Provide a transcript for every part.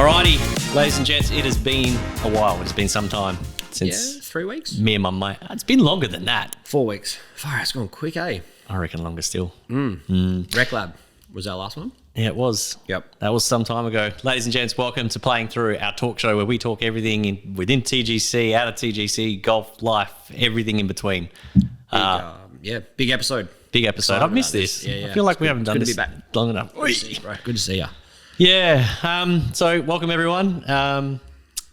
Alrighty, ladies and gents, it has been a while. It has been some time since 3 weeks. me and my mate. It's been longer than that. 4 weeks. Fire, it's gone quick, eh? I reckon longer still. Rec Lab was our last one. Yeah, it was. Yep. That was some time ago. Ladies and gents, welcome to Playing Through, our talk show where we talk everything within TGC, out of TGC, golf, life, everything in between. Big episode. Big episode. Excited I've missed about this. this. Yeah. I feel like we haven't done good to this be back. long enough. Good to see you, bro. Good to see you. Yeah. So welcome everyone.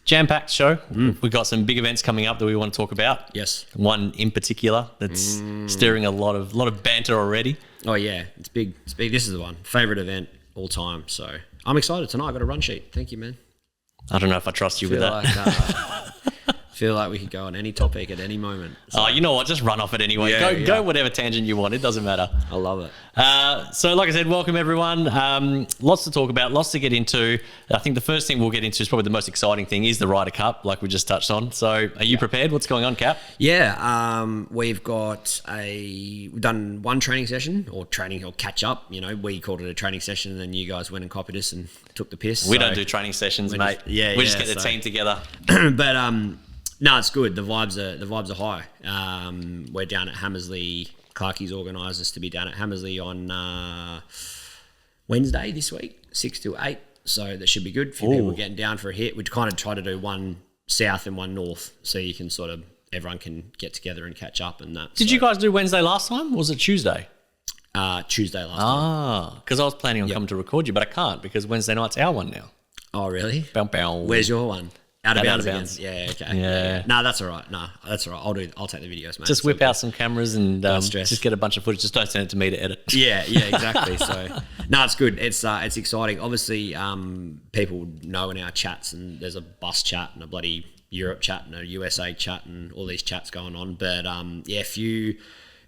Jam-packed show. We've got some big events coming up that we want to talk about. Yes. One in particular that's stirring a lot of banter already. Oh, yeah. It's big. It's big. This is the one. Favourite event all time. So I'm excited tonight. I got a run sheet. Thank you, man. I don't know if I trust you with that. Feel like we could go on any topic at any moment. So. Oh, you know what? Just run off it anyway. Go whatever tangent you want. It doesn't matter. I love it. So like I said, welcome everyone. Lots to talk about, lots to get into. I think the first thing we'll get into is probably the most exciting thing is the Ryder Cup, like we just touched on. So are you prepared? What's going on, Cap? Yeah, we've done one training session or catch up. You know, we called it a training session, and then you guys went and copied us and took the piss. We don't do training sessions, mate. We just get the team together. But no, it's good. The vibes are high. We're down at Hammersley. Clarkie's organised us to be down at Hammersley on Wednesday this week, 6 to 8. So that should be good. A few people getting down for a hit. We kind of try to do one south and one north, so you can everyone can get together and catch up and that. Did you guys do Wednesday last time? Or was it Tuesday? Tuesday last time. Because I was planning on coming to record you, but I can't because Wednesday night's our one now. Oh, really? Bow, bow. Where's your one? Out of bounds. Yeah, okay. Yeah. No, that's all right. That's all right. I'll take the videos, mate. Just whip out some cameras and just get a bunch of footage. Just don't send it to me to edit. Yeah, exactly. So, no, it's good. It's exciting. Obviously, people know in our chats, and there's a bus chat and a bloody Europe chat and a USA chat and all these chats going on. But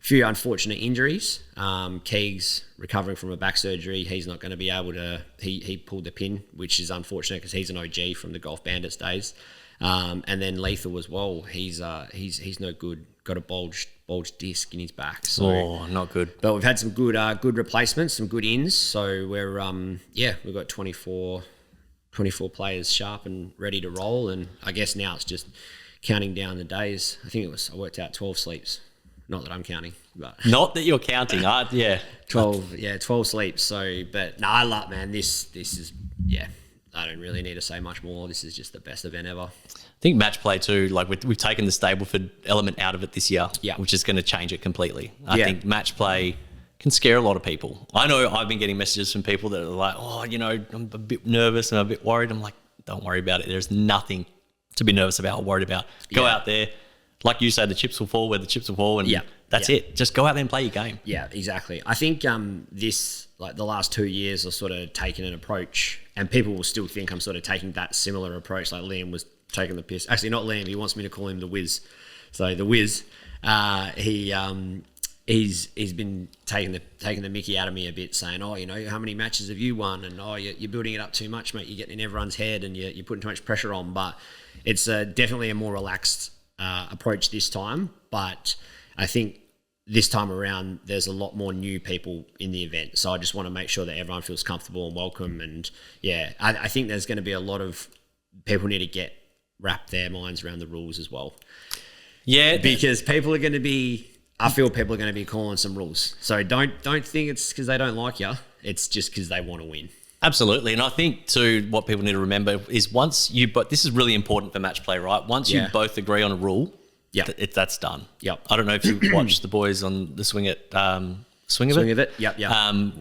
few unfortunate injuries. Keegs recovering from a back surgery. He's not going to be able to. He pulled the pin, which is unfortunate because he's an OG from the Golf Bandits days. And then Lethal as well. He's no good. Got a bulged disc in his back. So, not good. But we've had some good replacements, some good ins. So we're we've got 24 players sharp and ready to roll. And I guess now it's just counting down the days. I worked out 12 sleeps. Not that I'm counting, but not that you're counting. 12 sleeps. So, but no, I love, man. This is I don't really need to say much more. This is just the best event ever. I think match play too. Like we've taken the Stableford element out of it this year, which is going to change it completely. I think match play can scare a lot of people. I know I've been getting messages from people that are like, I'm a bit nervous and I'm a bit worried. I'm like, don't worry about it. There's nothing to be nervous about or worried about. Go out there. Like you say, the chips will fall where the chips will fall, and that's it. Just go out there and play your game. Yeah, exactly. I think the last 2 years I've sort of taken an approach, and people will still think I'm sort of taking that similar approach. Like Liam was taking the piss. Actually, not Liam. He wants me to call him the Wiz. So the Wiz, he's been taking the mickey out of me a bit, saying, how many matches have you won? And you're building it up too much, mate. You're getting in everyone's head, and you're putting too much pressure on. But it's definitely a more relaxed approach this time, but I think this time around there's a lot more new people in the event, so I just want to make sure that everyone feels comfortable and welcome. And I think there's going to be a lot of people need to wrap their minds around the rules as well. Yeah, because people are going to be calling some rules. So don't think it's because they don't like you. It's just because they want to win. Absolutely. And I think too, what people need to remember is this is really important for match play, right? Once you both agree on a rule, that's done. Yep. I don't know if you watched the boys on the Swing It. Swing of it? Yep.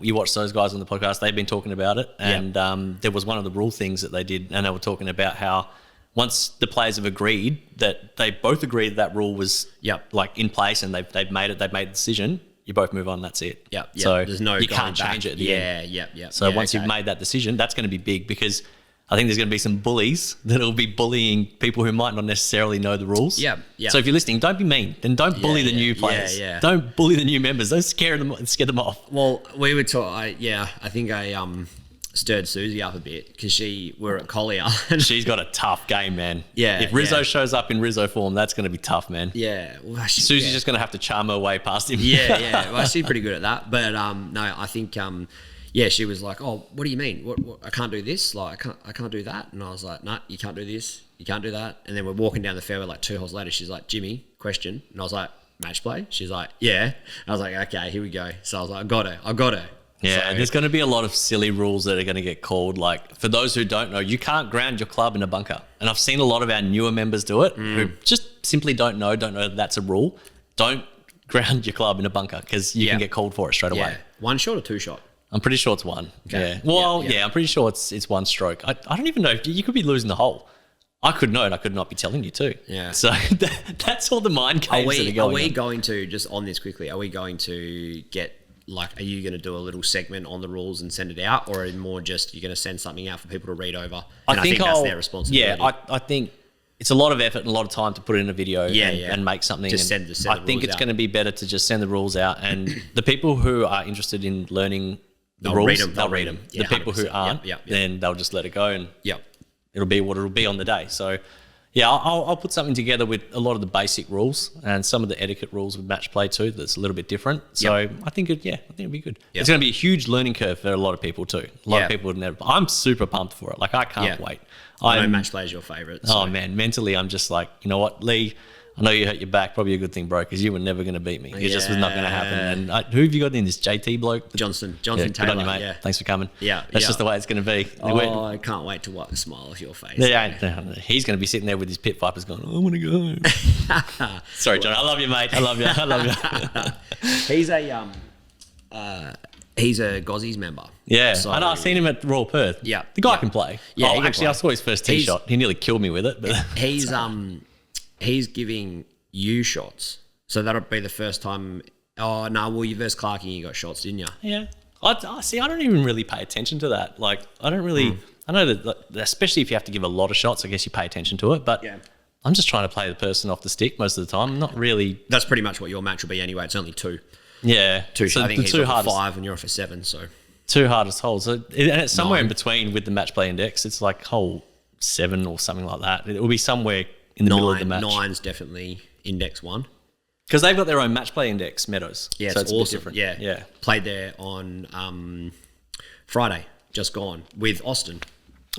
You watched those guys on the podcast. They've been talking about it. And there was one of the rule things that they did, and they were talking about how once the players have agreed that they both agreed that rule was like in place and they've made the decision, you both move on. That's it. Yep. So there's no you can't change it at the end. Yeah. So once you've made that decision, that's going to be big because I think there's going to be some bullies that'll be bullying people who might not necessarily know the rules. Yeah. So if you're listening, don't be mean. Then don't bully the new players. Don't bully the new members. Don't scare them off. Well, we were taught. I think I stirred Susie up a bit because we're at Collier. She's got a tough game, man. Yeah. If Rizzo shows up in Rizzo form, that's going to be tough, man. Yeah. Well, Susie's just going to have to charm her way past him. Yeah. Well, she's pretty good at that. But no, I think yeah, she was like, "Oh, what do you mean? What I can't do this? Like, I can't do that." And I was like, "Nah, you can't do this. You can't do that." And then we're walking down the fairway like 2 holes later. She's like, "Jimmy, question." And I was like, "Match play?" She's like, "Yeah." And I was like, "Okay, here we go." So I was like, I got her. Yeah, so, there's going to be a lot of silly rules that are going to get called. Like, for those who don't know, you can't ground your club in a bunker. And I've seen a lot of our newer members do it who just simply don't know that's a rule. Don't ground your club in a bunker because you can get called for it straight away. 1 shot or 2 shot? I'm pretty sure it's 1. Okay. Yeah. Well, I'm pretty sure it's 1 stroke. I don't even know. You could be losing the hole. I could know, and I could not be telling you too. Yeah. So that's all the mind games that are going on. Are we going to, just on this quickly, are we going to get, like, are you going to do a little segment on the rules and send it out, or more just you're going to send something out for people to read over? And I think that's their responsibility. Yeah, I think it's a lot of effort and a lot of time to put it in a video and make something. Just send the I think it's going to be better to just send the rules out, and the people who are interested in learning the rules, they'll read them. Yeah, the people who aren't, then they'll just let it go, and it'll be what it'll be on the day. So, yeah, I'll put something together with a lot of the basic rules and some of the etiquette rules with match play too. That's a little bit different. So I think it'll be good. It's going to be a huge learning curve for a lot of people too. A lot of people would never. I'm super pumped for it. Like, I can't wait. I know match play is your favourite. So. Oh man, mentally I'm just like, you know what, Lee, I know you hurt your back. Probably a good thing, bro, because you were never going to beat me. It just was not going to happen. And who have you got in this JT bloke? Johnson Taylor. Good on you, mate. Thanks for coming. That's just the way it's going to be. Oh, I can't wait to wipe the smile off your face. He's going to be sitting there with his pit vipers going, I want to go home. Sorry, John. I love you, mate. I love you. He's a Golfies member. Yeah, so, I know. I've seen him at Royal Perth. Yeah, the guy can play. Yeah, actually, I saw his first tee shot. He nearly killed me with it. But he's giving you shots, so that'll be the first time. Oh no, well, you versed Clarkie, you got shots, didn't you? Yeah. I see. I don't even really pay attention to that. Like, I don't really. I know that, especially if you have to give a lot of shots, I guess you pay attention to it. But I'm just trying to play the person off the stick most of the time. I'm not really. That's pretty much what your match will be anyway. It's only 2. Yeah, 2 shots. I think he's off for 5 and you're off for 7. So 2 hardest holes, and it's somewhere in between with the match play index. It's like hole 7 or something like that. It will be somewhere in the middle of the match. 9's definitely index 1 because they've got their own match play index, Meadows. Yeah, so it's awesome. A bit different. Yeah, played there on Friday, just gone with Austin.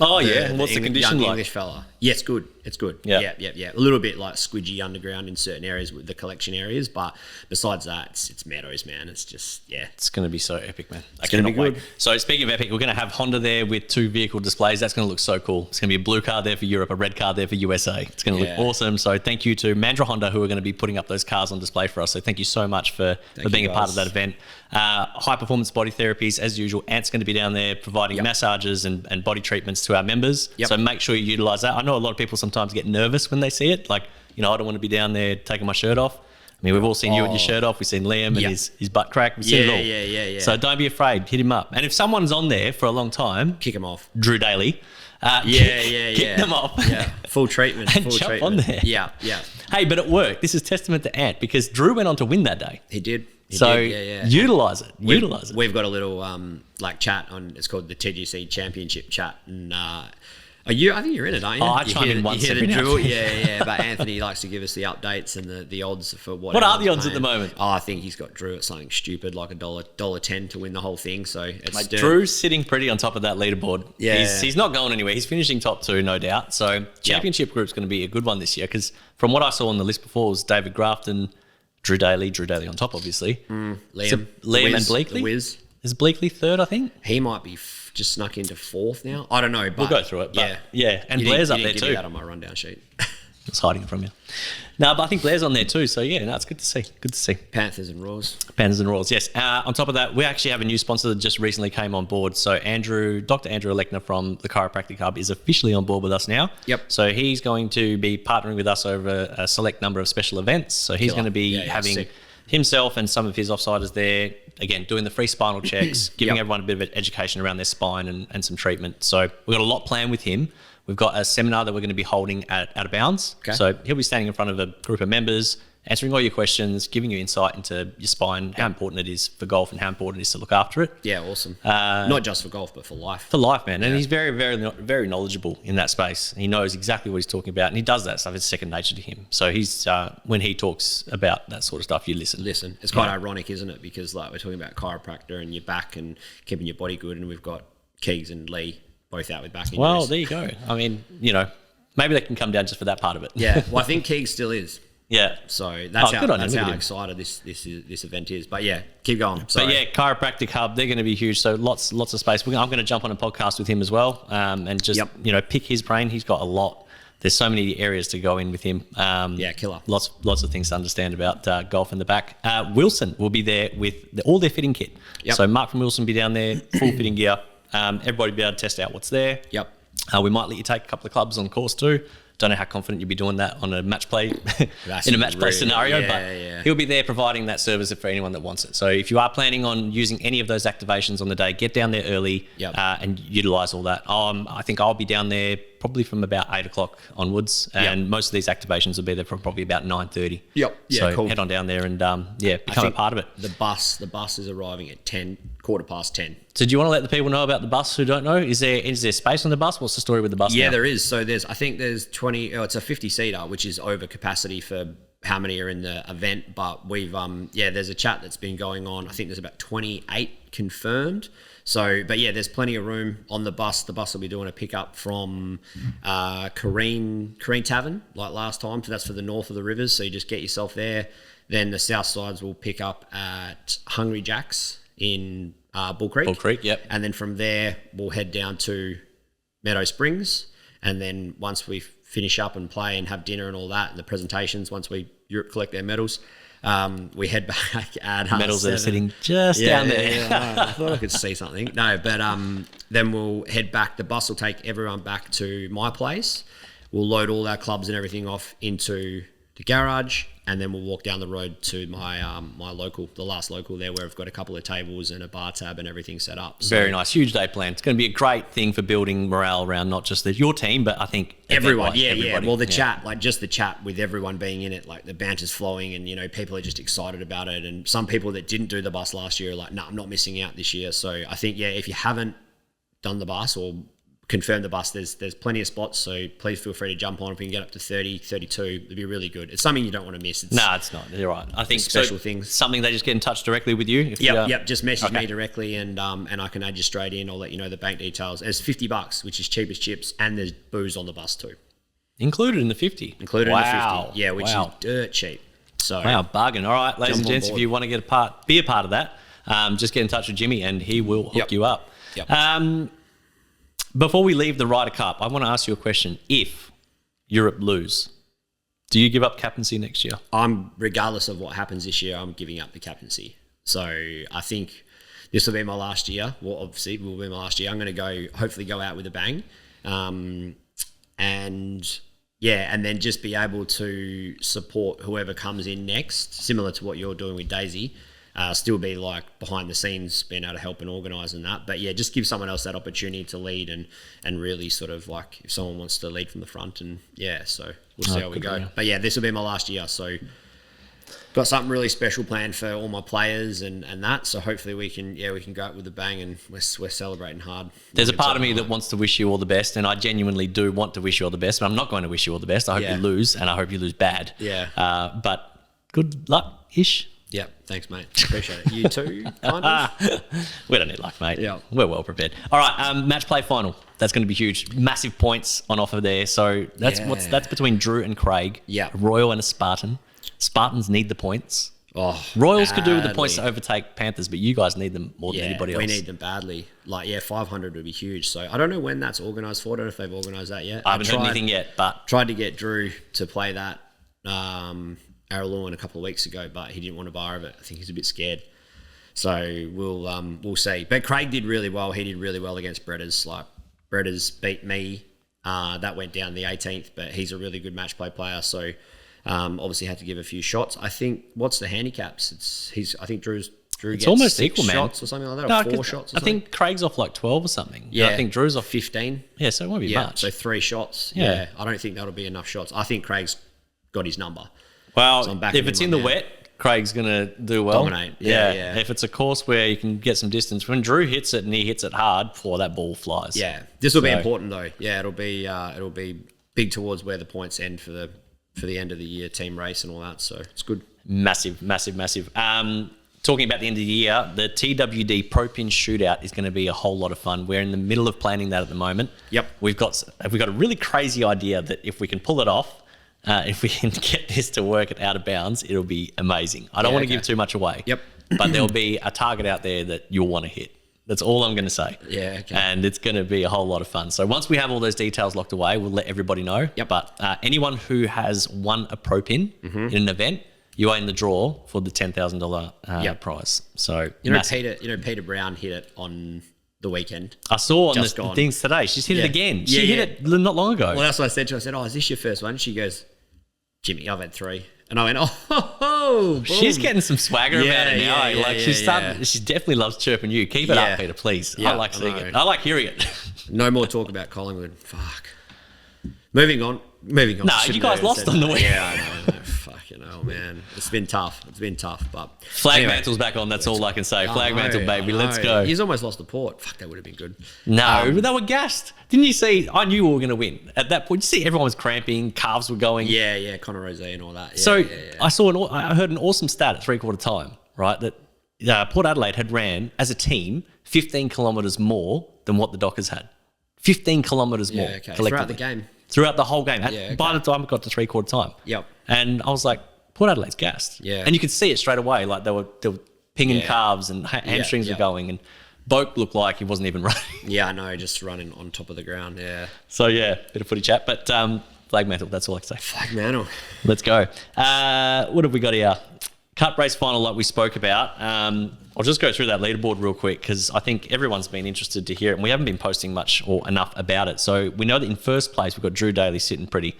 Oh, and what's the condition like? English fella. Yeah, it's good. It's good. Yeah. A little bit like squidgy underground in certain areas with the collection areas, but besides that, it's Meadows, man. It's just, It's going to be so epic, man. It's going to be good. So speaking of epic, we're going to have Honda there with 2 vehicle displays. That's going to look so cool. It's going to be a blue car there for Europe, a red car there for USA. It's going to look awesome. So thank you to Mandra Honda, who are going to be putting up those cars on display for us. So thank you so much for being a part of that event. High performance body therapies, as usual. Ant's going to be down there providing massages and body treatments to our members. So make sure you utilize that. I know a lot of people sometimes get nervous when they see it. Like, I don't want to be down there taking my shirt off. I mean, we've all seen you with your shirt off. We've seen Liam and his butt crack. We've seen it all. Yeah. So don't be afraid. Hit him up. And if someone's on there for a long time, kick him off. Drew Daly. Kick them off. Yeah. Full treatment. And jump on there. Yeah. Hey, but it worked. This is testament to Ant because Drew went on to win that day. He did. Utilize it. We've got a little chat on. It's called the TGC Championship chat, and I think you're in it, aren't you? I chime in once every now. Yeah. But Anthony likes to give us the updates and the odds for what are the odds at the moment? Oh, I think he's got Drew at something stupid like $1.10 to win the whole thing. So it's Drew's sitting pretty on top of that leaderboard. Yeah, he's not going anywhere. He's finishing top 2, no doubt. So championship group's going to be a good one this year because from what I saw on the list before was David Grafton, Drew Daly on top, obviously. Liam and Bleakley. The Wiz. Is Bleakley 3rd, I think? He might be just snuck into 4th now. I don't know. But we'll go through it. But and Blair's up there too. Give me that on my rundown sheet. I was hiding it from you. No, but I think Blair's on there too. So it's good to see. Good to see. Panthers and Royals, yes. On top of that, we actually have a new sponsor that just recently came on board. So Dr. Andrew Elecna from the Chiropractic Hub is officially on board with us now. Yep. So he's going to be partnering with us over a select number of special events. So he's going to be having himself and some of his offsiders there, again, doing the free spinal checks, giving everyone a bit of education around their spine and some treatment. So we've got a lot planned with him. We've got a seminar that we're going to be holding at Out of Bounds. Okay. So he'll be standing in front of a group of members, answering all your questions, giving you insight into your spine, how important it is for golf and how important it is to look after it. Yeah, awesome. Not just for golf, but for life. For life, man. And he's very, very, very knowledgeable in that space. He knows exactly what he's talking about, and he does that stuff. It's second nature to him. So he's when he talks about that sort of stuff, you listen. It's quite ironic, isn't it? Because like we're talking about chiropractor and your back and keeping your body good, and we've got Keegs and Lee both out with back injuries. Well, there you go. I mean, maybe they can come down just for that part of it. Yeah. Well, I think Keegs still is. Yeah. So that's how excited this event is. But yeah, keep going. Sorry. But yeah, chiropractic hub, they're going to be huge. So lots of space. I'm going to jump on a podcast with him as well, and just pick his brain. He's got a lot. There's so many areas to go in with him. Killer. Lots of things to understand about golf in the back. Wilson will be there with all their fitting kit. Yep. So Mark from Wilson will be down there, full fitting gear. Everybody will be able to test out what's there. Yep. We might let you take a couple of clubs on course too. Don't know how confident you'll be doing that on a match play in a match play scenario, but he'll be there providing that service for anyone that wants it. So if you are planning on using any of those activations on the day, get down there early and utilize all that. I think I'll be down there probably from about 8 o'clock onwards, and most of these activations will be there from probably about 9:30. Yep. Yeah, so cool. Head on down there and become a part of it. The bus is arriving at 10:15. So do you want to let the people know about the bus who don't know? Is there space on the bus? What's the story with the bus? Yeah, now? there is. So I think there's 20. It's a 50-seater, which is over capacity for how many are in the event. But we've there's a chat that's been going on. I think there's about 28 confirmed. So, but yeah, there's plenty of room on the bus. The bus will be doing a pickup from Kareen Tavern, like last time. So that's for the north of the rivers. So you just get yourself there. Then the south sides will pick up at Hungry Jack's in Bull Creek. Bull Creek, yep. And then from there, we'll head down to Meadow Springs. And then once we finish up and play and have dinner and all that, and the presentations, once we collect their medals, we head back at medals that are sitting just down there. Yeah, I thought I could see something. No, but then we'll head back. The bus will take everyone back to my place. We'll load all our clubs and everything off into the garage, and then we'll walk down the road to my the last local there, where I've got a couple of tables and a bar tab and everything set up. So, very nice, huge day planned. It's going to be a great thing for building morale around not just your team, but I think everyone. Yeah. Well, the chat, like just the chat with everyone being in it, like the banter's flowing, and people are just excited about it. And some people that didn't do the bus last year are like, "No, I'm not missing out this year." So I think if you haven't done the bus or confirm the bus, there's plenty of spots, so please feel free to jump on. If we can get up to 30, 32, it'd be really good. It's something you don't want to miss. It's not. You're right. I think special things. Something they just get in touch directly with you. Yep. Just message me directly, and I can add you straight in. I'll let you know the bank details. It's $50, which is cheap as chips, and there's booze on the bus too. Included in the 50. In the 50. Yeah, which is dirt cheap. So bargain. All right, ladies and gents, if you want to be a part of that, just get in touch with Jimmy, and he will hook you up. Yep. Before we leave the Ryder Cup, I want to ask you a question. If Europe lose, do you give up captaincy next year? Regardless of what happens this year, I'm giving up the captaincy. So I think this will be my last year. Well, obviously, it will be my last year. I'm going to hopefully go out with a bang. And then just be able to support whoever comes in next, similar to what you're doing with Daisy. Still be like behind the scenes, being able to help and organise and that. But yeah, just give someone else that opportunity to lead and really sort of like if someone wants to lead from the front, and so we'll see how we go. But yeah, this will be my last year, so got something really special planned for all my players and that. So hopefully we can go out with a bang, and we're celebrating hard. There's a part of me that wants to wish you all the best, and I genuinely do want to wish you all the best, but I'm not going to wish you all the best. I hope you lose, and I hope you lose bad. Yeah. But good luck-ish. Yeah, thanks, mate. Appreciate it. You too, kind of? We don't need luck, mate. Yeah. We're well prepared. All right, match play final. That's going to be huge. Massive points on offer there. So that's between Drew and Craig. Yeah. A Royal and a Spartan. Spartans need the points. Oh, Royals could do with the points to overtake Panthers, but you guys need them more than anybody else. We need them badly. 500 would be huge. So I don't know when that's organised for. I don't know if they've organised that yet. I haven't heard anything yet, but tried to get Drew to play that Araluen a couple of weeks ago, but he didn't want to bar of it. I think he's a bit scared. So we'll see. But Craig did really well. He did really well against Bretters. Like Bretters beat me. That went down the 18th, but he's a really good match play player. So obviously had to give a few shots. I think what's the handicaps? I think Drew gets almost 6 equal, man. shots or something like that, or 4 shots. Or something. I think Craig's off like 12 or something. Yeah, I think Drew's off 15. Yeah, so it won't be much. So 3 shots. Yeah, I don't think that'll be enough shots. I think Craig's got his number. Well, So I'm if it's in the wet, Craig's going to do well. Dominate. Yeah. If it's a course where you can get some distance, when Drew hits it and he hits it hard, that ball flies. Yeah. This will be important though. Yeah, it'll be big towards where the points end for the end of the year team race and all that. So it's good. Massive. Talking about the end of the year, the TWD Pro Pin Shootout is going to be a whole lot of fun. We're in the middle of planning that at the moment. Yep. We've got a really crazy idea that if we can pull it off, if we can get this to work at out of bounds, it'll be amazing. I don't want to give too much away. Yep. But there'll be a target out there that you'll want to hit. That's all I'm going to say. Yeah, okay. And it's going to be a whole lot of fun. So once we have all those details locked away, we'll let everybody know. Yep. But anyone who has won a pro pin in an event, you are in the draw for the $10,000 prize. So Peter Brown hit it on the weekend. I saw on the things today. She's hit it again. She hit it not long ago. Well, that's what I said to her. I said, "Oh, is this your first one?" She goes, "Jimmy, I've had 3." And I went, "Oh, she's getting some swagger about it now. She definitely loves chirping you. Keep it up, Peter, please. I like seeing it. I like hearing it. No more talk about Collingwood. Fuck. Moving on. No, you guys lost on the week. Yeah, I know. Fucking hell, man. It's been tough, but... Flag mantle's back on, that's all I can say. Flag mantle, baby, let's go. He's almost lost the Port. Fuck, that would have been good. No, they were gassed. Didn't you see? I knew we were going to win. At that point, you see everyone was cramping, calves were going. Yeah, Connor Rose and all that. I heard an awesome stat at 3/4 time, right, that Port Adelaide had ran, as a team, 15 kilometres more than what the Dockers had. 15 kilometres more collectively. Throughout the game. Throughout the whole game. By the time it got to 3/4 time. Yep. And I was like, Port Adelaide's gassed. Yeah. And you could see it straight away. Like they were pinging calves and hamstrings were going. And Boak looked like he wasn't even running. Yeah, I know. Just running on top of the ground. Yeah. So, bit of footy chat. But flag mantle, that's all I can say. Flag mantle. Let's go. What have we got here? Cup race final like we spoke about. I'll just go through that leaderboard real quick because I think everyone's been interested to hear it and we haven't been posting much or enough about it. So we know that in first place we've got Drew Daly sitting pretty.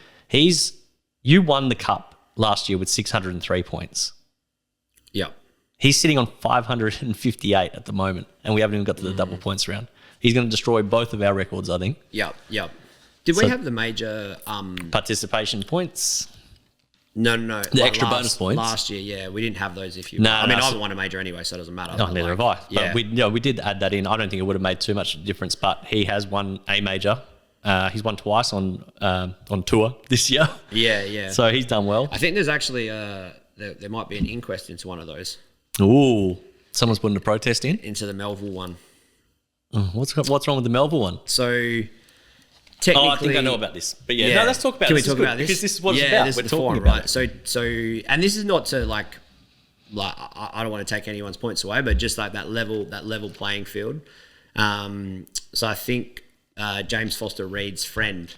You won the cup last year with 603 points. Yep. He's sitting on 558 at the moment and we haven't even got to the double points round. He's going to destroy both of our records, I think. Yep. Did we have the major... participation points? No. The extra bonus points? Last year, we didn't have those I haven't won a major anyway, so it doesn't matter. No, neither have I. But we did add that in. I don't think it would have made too much difference, but he has won a major. He's won twice on tour this year. Yeah. So he's done well. I think there's actually there might be an inquest into one of those. Ooh, someone's putting a protest in? Into the Melville one. What's wrong with the Melville one? So... Technically, I think I know about this, but no, let's talk about Can this. we talk about this? Because this is what it's about. This We're is the talking forum, about right? it. So, and this is not to like I don't want to take anyone's points away, but just like that level playing field. So I think James Foster Reed's friend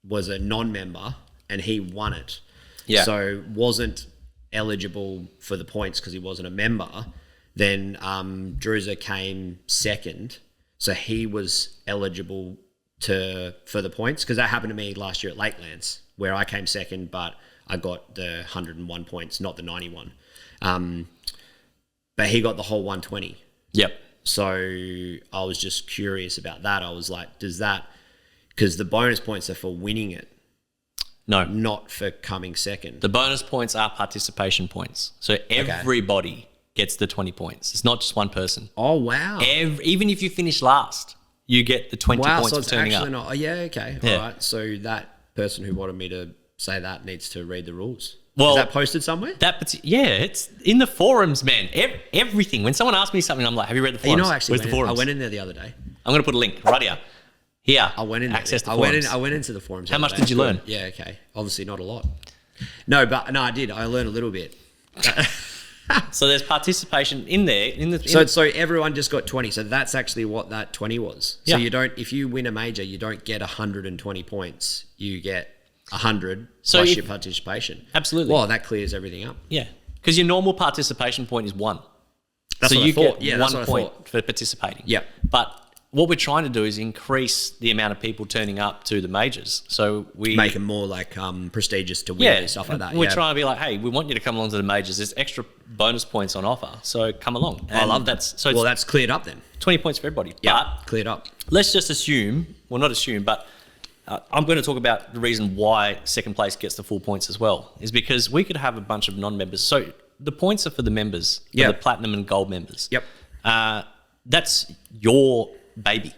was a non-member and he won it. Yeah. So wasn't eligible for the points because he wasn't a member. Then Druza came second, so he was eligible for the points, because that happened to me last year at Lakelands where I came second but I got the 101 points, not the 91. But he got the whole 120. Yep. So I was just curious about that. I was like, does that, because the bonus points are for winning it. No. Not for coming second. The bonus points are participation points. So everybody gets the 20 points. It's not just one person. Oh, wow. Even if you finish last, you get the 20 points so for it's turning actually up. Not, okay. Yeah. All right. So that person who wanted me to say that needs to read the rules. Well, is that posted somewhere? It's in the forums, man. Everything. When someone asks me something, I'm like, have you read the forums? Actually, where's the forums? I went in there the other day. I'm going to put a link right here. Here. I went in. Access there. to forums. I went into the forums. How much did you learn? Yeah, okay. Obviously not a lot. No, I did. I learned a little bit. So there's participation in there. So everyone just got 20. So that's actually what that 20 was. So you don't, if you win a major, you don't get 120 points. You get 100 plus your participation. Absolutely. Well, that clears everything up. Yeah. Because your normal participation point is 1. That's so what you I thought. get 1 point for participating. Yeah. But what we're trying to do is increase the amount of people turning up to the majors. So we make them more like prestigious to win and stuff like that. We're trying to be like, hey, we want you to come along to the majors. There's extra bonus points on offer, so come along. I love that. So that's cleared up then. 20 points for everybody. Yeah, but cleared up. Let's just assume, well, not assume, but I'm going to talk about the reason why second place gets the full points as well, is because we could have a bunch of non-members. So the points are for the members, for the platinum and gold members. Yep. That's your baby.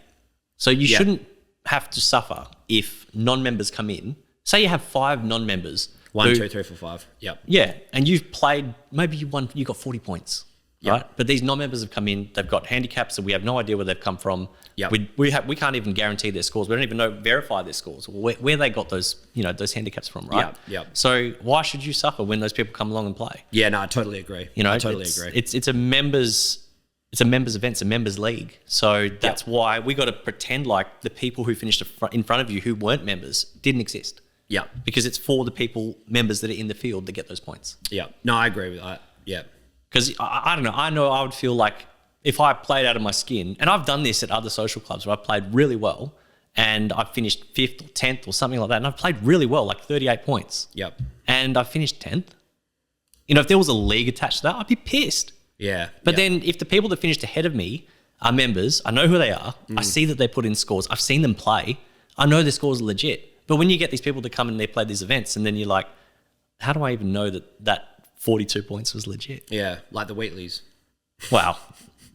So you shouldn't have to suffer if non-members come in. Say you have 5 non-members. 1, 2, 3, 4, 5. Yep. Yeah, and you've played, maybe you got 40 points. Right, but these non-members have come in. They've got handicaps, so we have no idea where they've come from. Yep. We can't even guarantee their scores. We don't even verify their scores, where they got those those handicaps from, right? Yep. So why should you suffer when those people come along and play? Yeah, no, I totally agree. I totally agree. It's a members event, it's a members league. So that's why we got to pretend like the people who finished in front of you who weren't members didn't exist. Yeah, because it's for the members that are in the field that get those points. Yeah, no, I agree with that. Yeah. Because I don't know, I would feel like if I played out of my skin, and I've done this at other social clubs where I've played really well and I've finished 5th or 10th or something like that, and I've played really well, like 38 points. Yep. And I finished 10th. If there was a league attached to that, I'd be pissed. Yeah. But then if the people that finished ahead of me are members, I know who they are, I see that they put in scores, I've seen them play, I know their scores are legit. But when you get these people to come and they play these events and then you're like, how do I even know that 42 points was legit? Yeah, like the Wheatleys. Wow.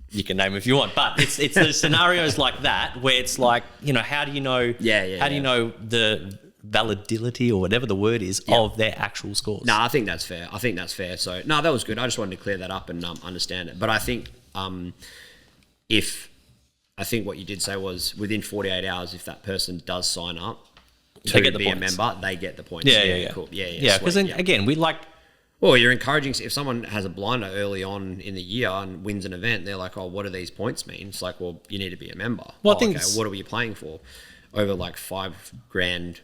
You can name them if you want, but it's the scenarios like that where it's like, how do you know? How do you know the validity or whatever the word is of their actual scores? No, I think that's fair. So no, that was good. I just wanted to clear that up and understand it. But I think what you did say was within 48 hours, if that person does sign up to be a member, they get the points. Yeah. Cool. Yeah, because then again, we like. Well, you're encouraging, if someone has a blinder early on in the year and wins an event, they're like, oh, what do these points mean? It's like, well, you need to be a member. Well, I think what are you playing for? Over like $5,000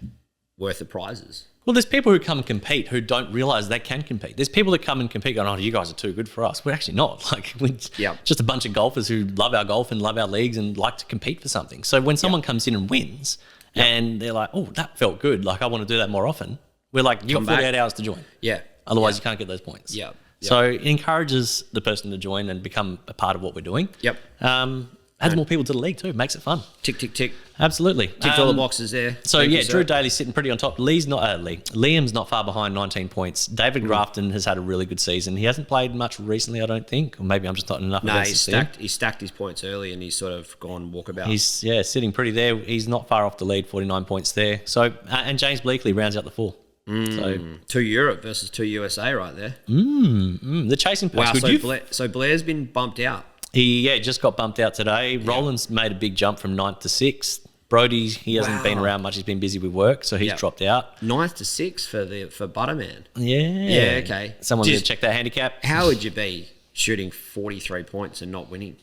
worth of prizes. Well, there's people who come and compete who don't realise they can compete. There's people that come and compete going, oh, you guys are too good for us. We're actually not. We're just a bunch of golfers who love our golf and love our leagues and like to compete for something. So when someone comes in and wins and they're like, oh, that felt good, like I want to do that more often, we're like, you've got 48 hours to join. Yeah. Otherwise, you can't get those points. Yeah. So it encourages the person to join and become a part of what we're doing. Yep. Adds more people to the league too. Makes it fun. Tick, tick, tick. Absolutely. Ticked all the boxes there. So Drew Daly's sitting pretty on top. Liam's not far behind, 19 points. David Grafton has had a really good season. He hasn't played much recently, I don't think. Or maybe I'm just not enough. No, he stacked his points early and he's sort of gone walkabout. He's sitting pretty there. He's not far off the lead, 49 points there. So and James Bleakley rounds out the 4. So 2 Europe versus 2 USA right there. The chasing pace. Wow, so Blair's been bumped out. He just got bumped out today. Yeah. Roland's made a big jump from 9th to 6th. Brody, he hasn't been around much. He's been busy with work, so he's dropped out. 9th to 6th for Butterman. Yeah. Yeah, okay. Someone's going to check that handicap. How would you be shooting 43 points and not winning?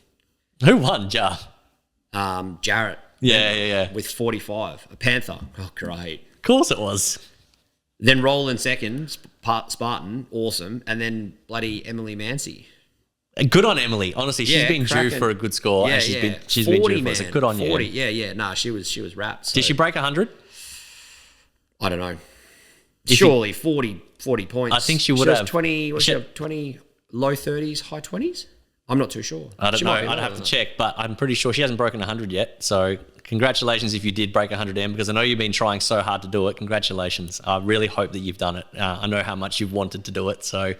Who won, Jar? Jarrett. Yeah. With 45. A Panther. Oh, great. Of course it was. Then Roland second, Spartan, awesome. And then bloody Emily Mancy. Good on Emily. Honestly, she's been due for a good score. Yeah, and she's been due for it. So good on 40, you. Yeah. Nah, she was wrapped. So. Did she break 100? I don't know. Surely 40 points. I think she would have. 20, what's she 20, low 30s, high 20s? I'm not too sure. I don't know. I'd have to check, but I'm pretty sure she hasn't broken 100 yet. So congratulations if you did break 100M, because I know you've been trying so hard to do it. Congratulations. I really hope that you've done it. I know how much you've wanted to do it, so...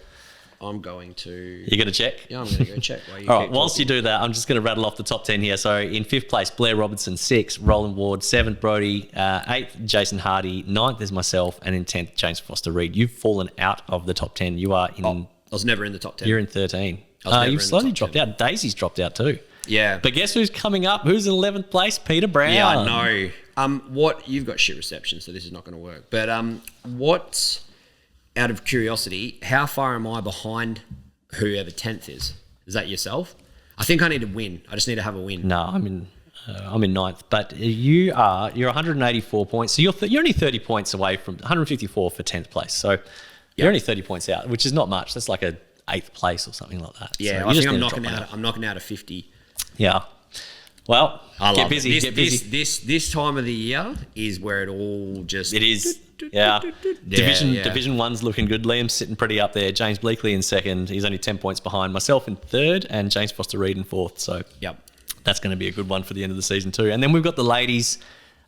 I'm going to... You're going to check? Yeah, I'm going to go check. All right, whilst you do that, I'm just going to rattle off the top 10 here. So in 5th place, Blair Robertson, 6th, Roland Ward, 7th, Brody, 8th, Jason Hardy, 9th is myself, and in 10th, James Foster Reid. You've fallen out of the top 10. You are in... I was never in the top 10. You're in 13. You've slowly dropped out. Daisy's dropped out too. Yeah. But guess who's coming up? Who's in 11th place? Peter Brown. Yeah, I know. What... You've got shit reception, so this is not going to work. But what... Out of curiosity, how far am I behind... whoever 10th is? Is that yourself? I think I need to win. I just need to have a win. No, I'm in 9th, but you're 184 points. So you're only 30 points away from 154 for 10th place. So you're only 30 points out, which is not much. That's like a 8th place or something like that. Yeah, so I think I'm knocking out a 50. Yeah. Well, get busy. This time of the year is where it all just... It is. Yeah. Division 1's looking good. Liam's sitting pretty up there. James Bleakley in 2nd. He's only 10 points behind. Myself in 3rd and James Foster Reid in 4th. So that's going to be a good one for the end of the season too. And then we've got the ladies.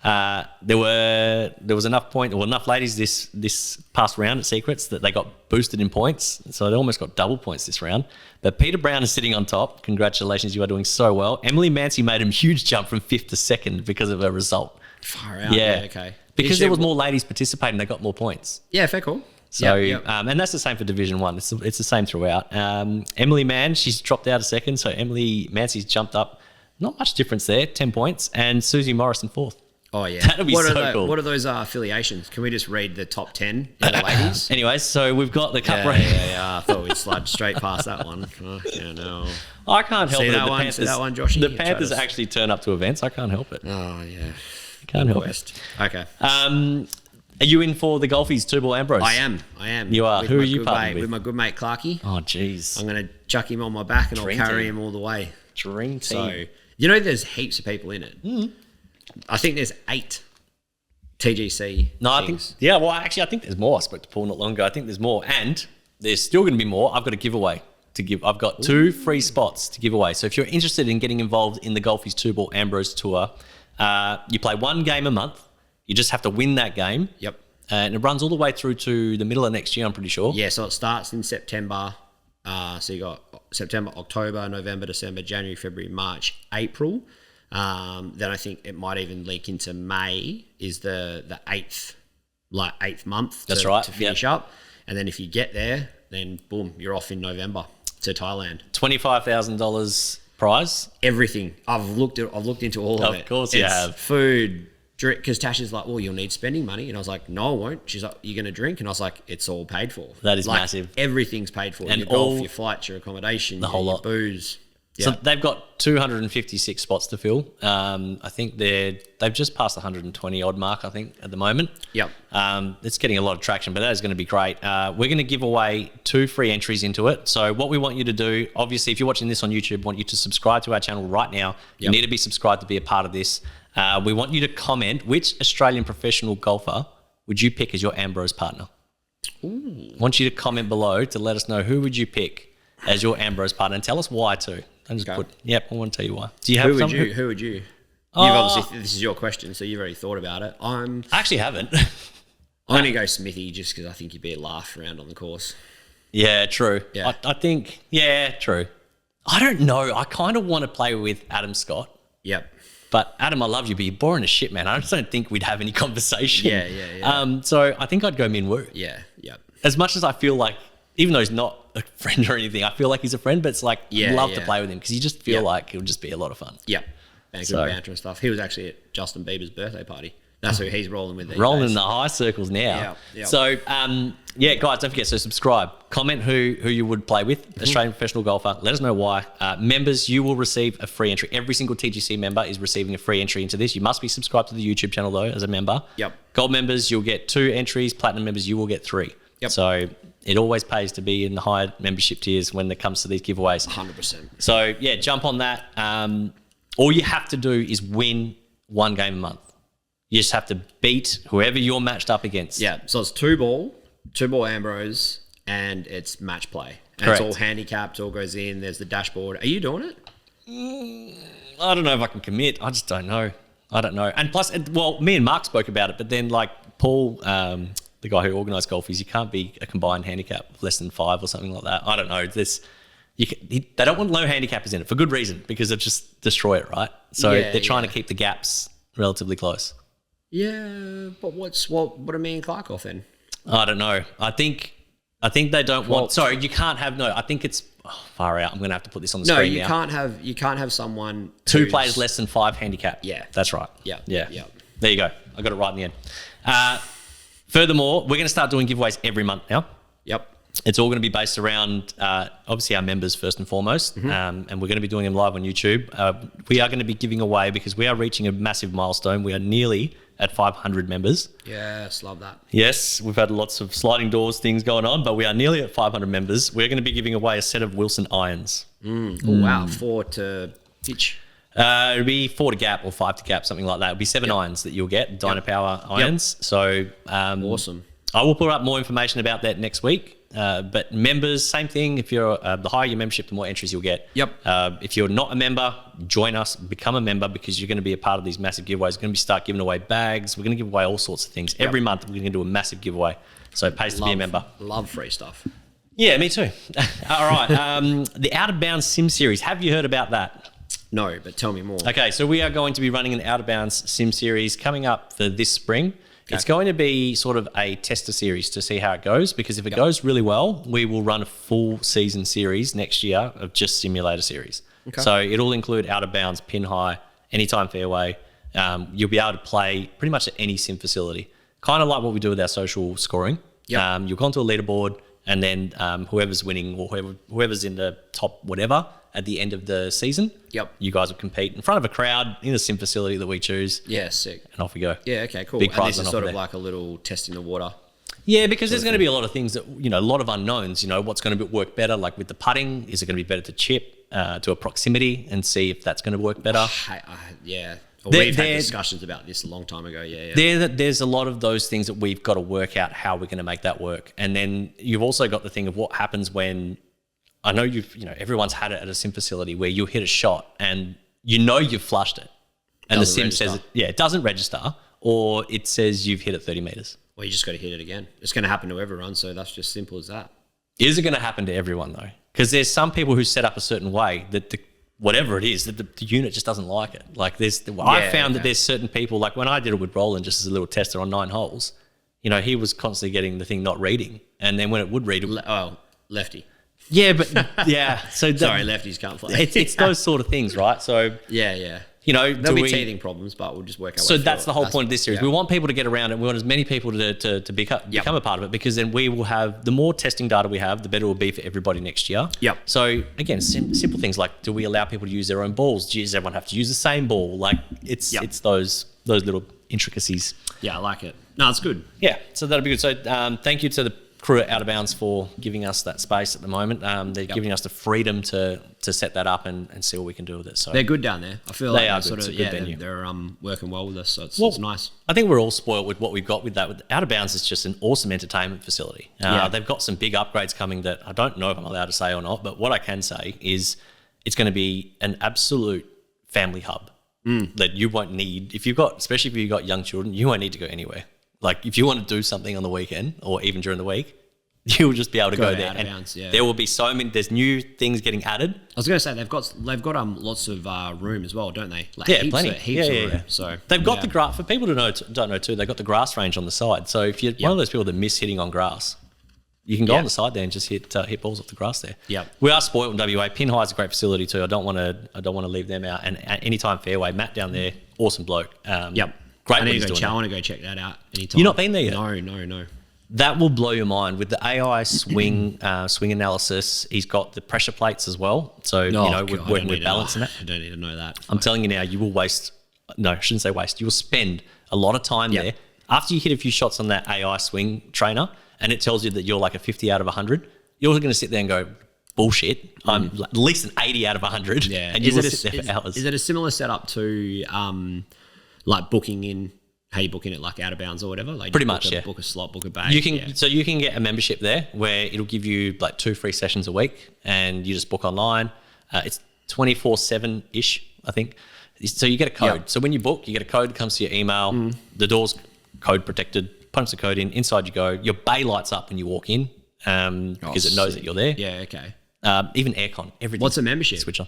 There was enough ladies this past round at Secrets that they got boosted in points, so they almost got double points this round. But Peter Brown is sitting on top. Congratulations, you are doing so well. Emily Mancy made a huge jump from 5th to 2nd because of her result. Far out. Yeah, okay. Because there was more ladies participating, they got more points. Yeah, fair call. So, and that's the same for Division 1. It's the same throughout. Emily Mann, she's dropped out a 2nd, so Emily Mancy's jumped up. Not much difference there, 10 points. And Susie Morris in 4th. Oh, yeah. That'll be cool. What are those affiliations? Can we just read the top 10 of the ladies? Anyways, so we've got the cup race. I thought we'd slide straight past that one. Oh, yeah, no. I can't help it. See that one, Joshy? The Panthers actually turn up to events. I can't help it. Oh, yeah. Can't help it. Okay. Are you in for the Golfies Two-Ball Ambrose? I am. You are. Who are you partnering with? With my good mate Clarkey. Oh, jeez. I'm going to chuck him on my back and I'll carry him all the way. Dream team. So, there's heaps of people in it. Mm. I think there's 8 TGC. No, I think there's more. I spoke to Paul not long ago. I think there's more. And there's still going to be more. I've got a giveaway to give. I've got 2 free spots to give away. So if you're interested in getting involved in the Golfies Two-Ball Ambrose Tour, you play 1 game a month. You just have to win that game. Yep. And it runs all the way through to the middle of next year, I'm pretty sure. Yeah, so it starts in September. So you got September, October, November, December, January, February, March, April. Then I think it might even leak into May is the 8th month to finish up. And then if you get there, then boom, you're off in November to Thailand. $25,000 prize. Everything. I've looked into all of it. Of course you have. Food, drink, because Tasha's like, well, you'll need spending money. And I was like, no, I won't. She's like, you're going to drink? And I was like, it's all paid for. That is massive. Everything's paid for. And your golf, your flights, your accommodation, the whole lot. Your booze. Yeah. So they've got 256 spots to fill. I think they've just passed the 120 odd mark, I think, at the moment. Yep. It's getting a lot of traction, but that is going to be great. We're going to give away 2 free entries into it. So what we want you to do, obviously, if you're watching this on YouTube, we want you to subscribe to our channel right now. You need to be subscribed to be a part of this. We want you to comment which Australian professional golfer would you pick as your Ambrose partner. Ooh. I want you to comment below to let us know who would you pick as your Ambrose partner and tell us why too. I want to tell you why. Do you have Who would you? You've obviously, this is your question, so you've already thought about it. I actually haven't. I'm going to go Smithy just because I think you'd be a laugh around on the course. Yeah, true. Yeah. I think, true. I don't know. I kind of want to play with Adam Scott. Yep. But Adam, I love you, but you're boring as shit, man. I just don't think we'd have any conversation. Yeah. So I think I'd go Min Woo. Yeah. As much as I feel like, even though he's not a friend or anything, I feel like he's a friend, but it's like, love to play with him because you just feel like it would just be a lot of fun. Yep. And good banter and stuff. He was actually at Justin Bieber's birthday party. That's who he's rolling with these Rolling days. in the high circles now. Yeah. So, guys, don't forget, so subscribe. Comment who you would play with, Australian professional golfer. Let us know why. Members, you will receive a free entry. Every single TGC member is receiving a free entry into this. You must be subscribed to the YouTube channel, though, as a member. Yep. Gold members, you'll get 2 entries. Platinum members, you will get 3. Yep. So it always pays to be in the higher membership tiers when it comes to these giveaways. 100%. So, jump on that. All you have to do is win 1 game a month. You just have to beat whoever you're matched up against. Yeah, so it's 2-ball Ambrose, and it's match play. And Correct. It's all handicapped, all goes in. There's the dashboard. Are you doing it? I don't know if I can commit. I just don't know. I don't know. And plus, me and Mark spoke about it, but then Paul, the guy who organised Golfies, you can't be a combined handicap of less than 5 or something like that. I don't know. They don't want low handicappers in it for good reason because it just destroy it, right? So they're trying to keep the gaps relatively close. Yeah, but what are me and Clark off then? I don't know. I think they don't want. Sorry, you can't have. No, I think it's far out. I'm going to have to put this on the screen now. No, you can't have someone 2 players less than 5 handicap. Yeah, that's right. Yeah. There you go. I got it right in the end. Furthermore, we're going to start doing giveaways every month now. Yep. It's all going to be based around, obviously, our members first and foremost, and we're going to be doing them live on YouTube. We are going to be giving away, because we are reaching a massive milestone. We are nearly at 500 members. Yes, love that. Yes, we've had lots of sliding doors things going on, but we are nearly at 500 members. We're going to be giving away a set of Wilson irons. Oh, wow, 4 to pitch. It'll be 4 to gap or 5 to gap, something like that. It'll be 7 irons that you'll get, Dynapower irons. So awesome. I will put up more information about that next week. But members, same thing. If you're the higher your membership, the more entries you'll get. Yep. If you're not a member, join us, become a member, because you're going to be a part of these massive giveaways. We're going to start giving away bags. We're going to give away all sorts of things. Every month we're going to do a massive giveaway. So it pays to be a member. Love free stuff. Yeah, me too. All right. The Out of Bounds Sim Series. Have you heard about that? No, but tell me more. Okay, so we are going to be running an Out of Bounds Sim Series coming up for this spring. Okay. It's going to be sort of a tester series to see how it goes, because if it goes really well, we will run a full season series next year of just simulator series. Okay. So it'll include Out of Bounds, pin high, anytime fairway. You'll be able to play pretty much at any sim facility, kind of like what we do with our social scoring. Yep. You'll go onto a leaderboard, and then whoever's winning or whoever's in the top whatever at the end of the season, you guys will compete in front of a crowd in a sim facility that we choose. Yeah, sick. And off we go. Yeah, okay, cool. Big and this is sort of like a little test in the water. Yeah, because there's going to be a lot of things that, a lot of unknowns, what's going to work better, like with the putting. Is it going to be better to chip to a proximity and see if that's going to work better? Yeah. We've had discussions about this a long time ago. Yeah. There's a lot of those things that we've got to work out how we're going to make that work. And then you've also got the thing of what happens when, I know everyone's had it at a sim facility where you hit a shot and you've flushed it, and the sim says it doesn't register, or it says you've hit it 30 meters. Well, you just got to hit it again. It's going to happen to everyone, so that's just simple as that. Is it going to happen to everyone though? Because there's some people who set up a certain way that whatever it is, that the unit just doesn't like it. Like I found that there's certain people, like when I did it with Roland just as a little tester on 9 holes, he was constantly getting the thing not reading, and then when it would read, lefty. Yeah, but So sorry, lefties can't play. It's those sort of things, right? So yeah. There'll be teething problems, but we'll just work out. So that's the whole point of this series. We want people to get around it. We want as many people to become a part of it, because then we will have, the more testing data we have, the better it will be for everybody next year. Yep. So again, simple things like, do we allow people to use their own balls? Does everyone have to use the same ball? Like it's those little intricacies. Yeah, I like it. No, it's good. Yeah, so that'll be good. So thank you to the crew at Out of Bounds for giving us that space at the moment. They're giving us the freedom to set that up and see what we can do with it. So they're good down there. I feel they like are sort good. of they're working well with us, so it's nice. I think we're all spoiled with what we've got with that. With Out of Bounds is just an awesome entertainment facility. They've got some big upgrades coming that I don't know if I'm allowed to say or not, but what I can say is it's going to be an absolute family hub that you won't need especially if you've got young children, you won't need to go anywhere. Like if you want to do something on the weekend or even during the week, you'll just be able to go there. Out of bounds, there will be so many. There's new things getting added. I was going to say they've got lots of room as well, don't they? Like plenty. Heaps of room. So they've got the grass. For people who don't know too, they've got the grass range on the side. So if you're one of those people that miss hitting on grass, you can go on the side there and just hit balls off the grass there. Yeah, we are spoiled in WA. Pin High is a great facility too. I don't want to leave them out. And anytime fairway, Matt down there, awesome bloke. Great. I want to go check that out anytime. You've not been there yet? No. That will blow your mind with the AI swing analysis. He's got the pressure plates as well. So, we're working with balance and that. I don't need to know that. I'm telling you now, you will I shouldn't say waste. You will spend a lot of time there. After you hit a few shots on that AI swing trainer and it tells you that you're like a 50 out of 100, you're going to sit there and go, bullshit. I'm at least an 80 out of 100. Yeah. And you will sit there for hours. Is it a similar setup to like booking in? How you book in it, like Out of Bounds or whatever? Like pretty much, book a slot, book a bag. So you can get a membership there where it'll give you like 2 free sessions a week, and you just book online. It's 24/7-ish, I think. So you get a code. So when you book, you get a code that comes to your email. The door's code protected. Punch the code in. Inside you go. Your bay lights up when you walk in because it knows that you're there. Yeah, okay. Even aircon, everything. What's a membership? Switch on.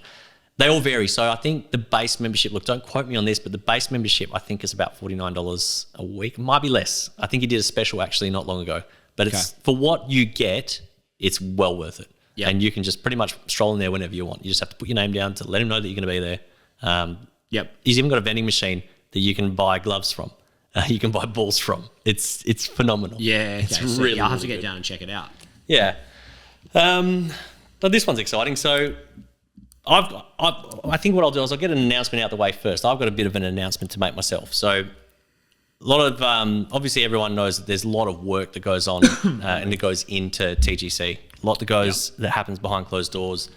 They all vary. So I think the base membership, look, don't quote me on this, but the base membership I think is about $49 a week. It might be less. I think he did a special actually not long ago. But it's for what you get, it's well worth it. Yep. And you can just pretty much stroll in there whenever you want. You just have to put your name down to let him know that you're going to be there. He's even got a vending machine that you can buy gloves from. You can buy balls from. It's phenomenal. Yeah, okay. It's really, I'll have to get down and check it out. Yeah. But this one's exciting. So I think what I'll do is I'll get an announcement out the way first. I've got a bit of an announcement to make myself. So a lot of, obviously everyone knows that there's a lot of work that goes on and that goes into TGC. A lot that happens behind closed doors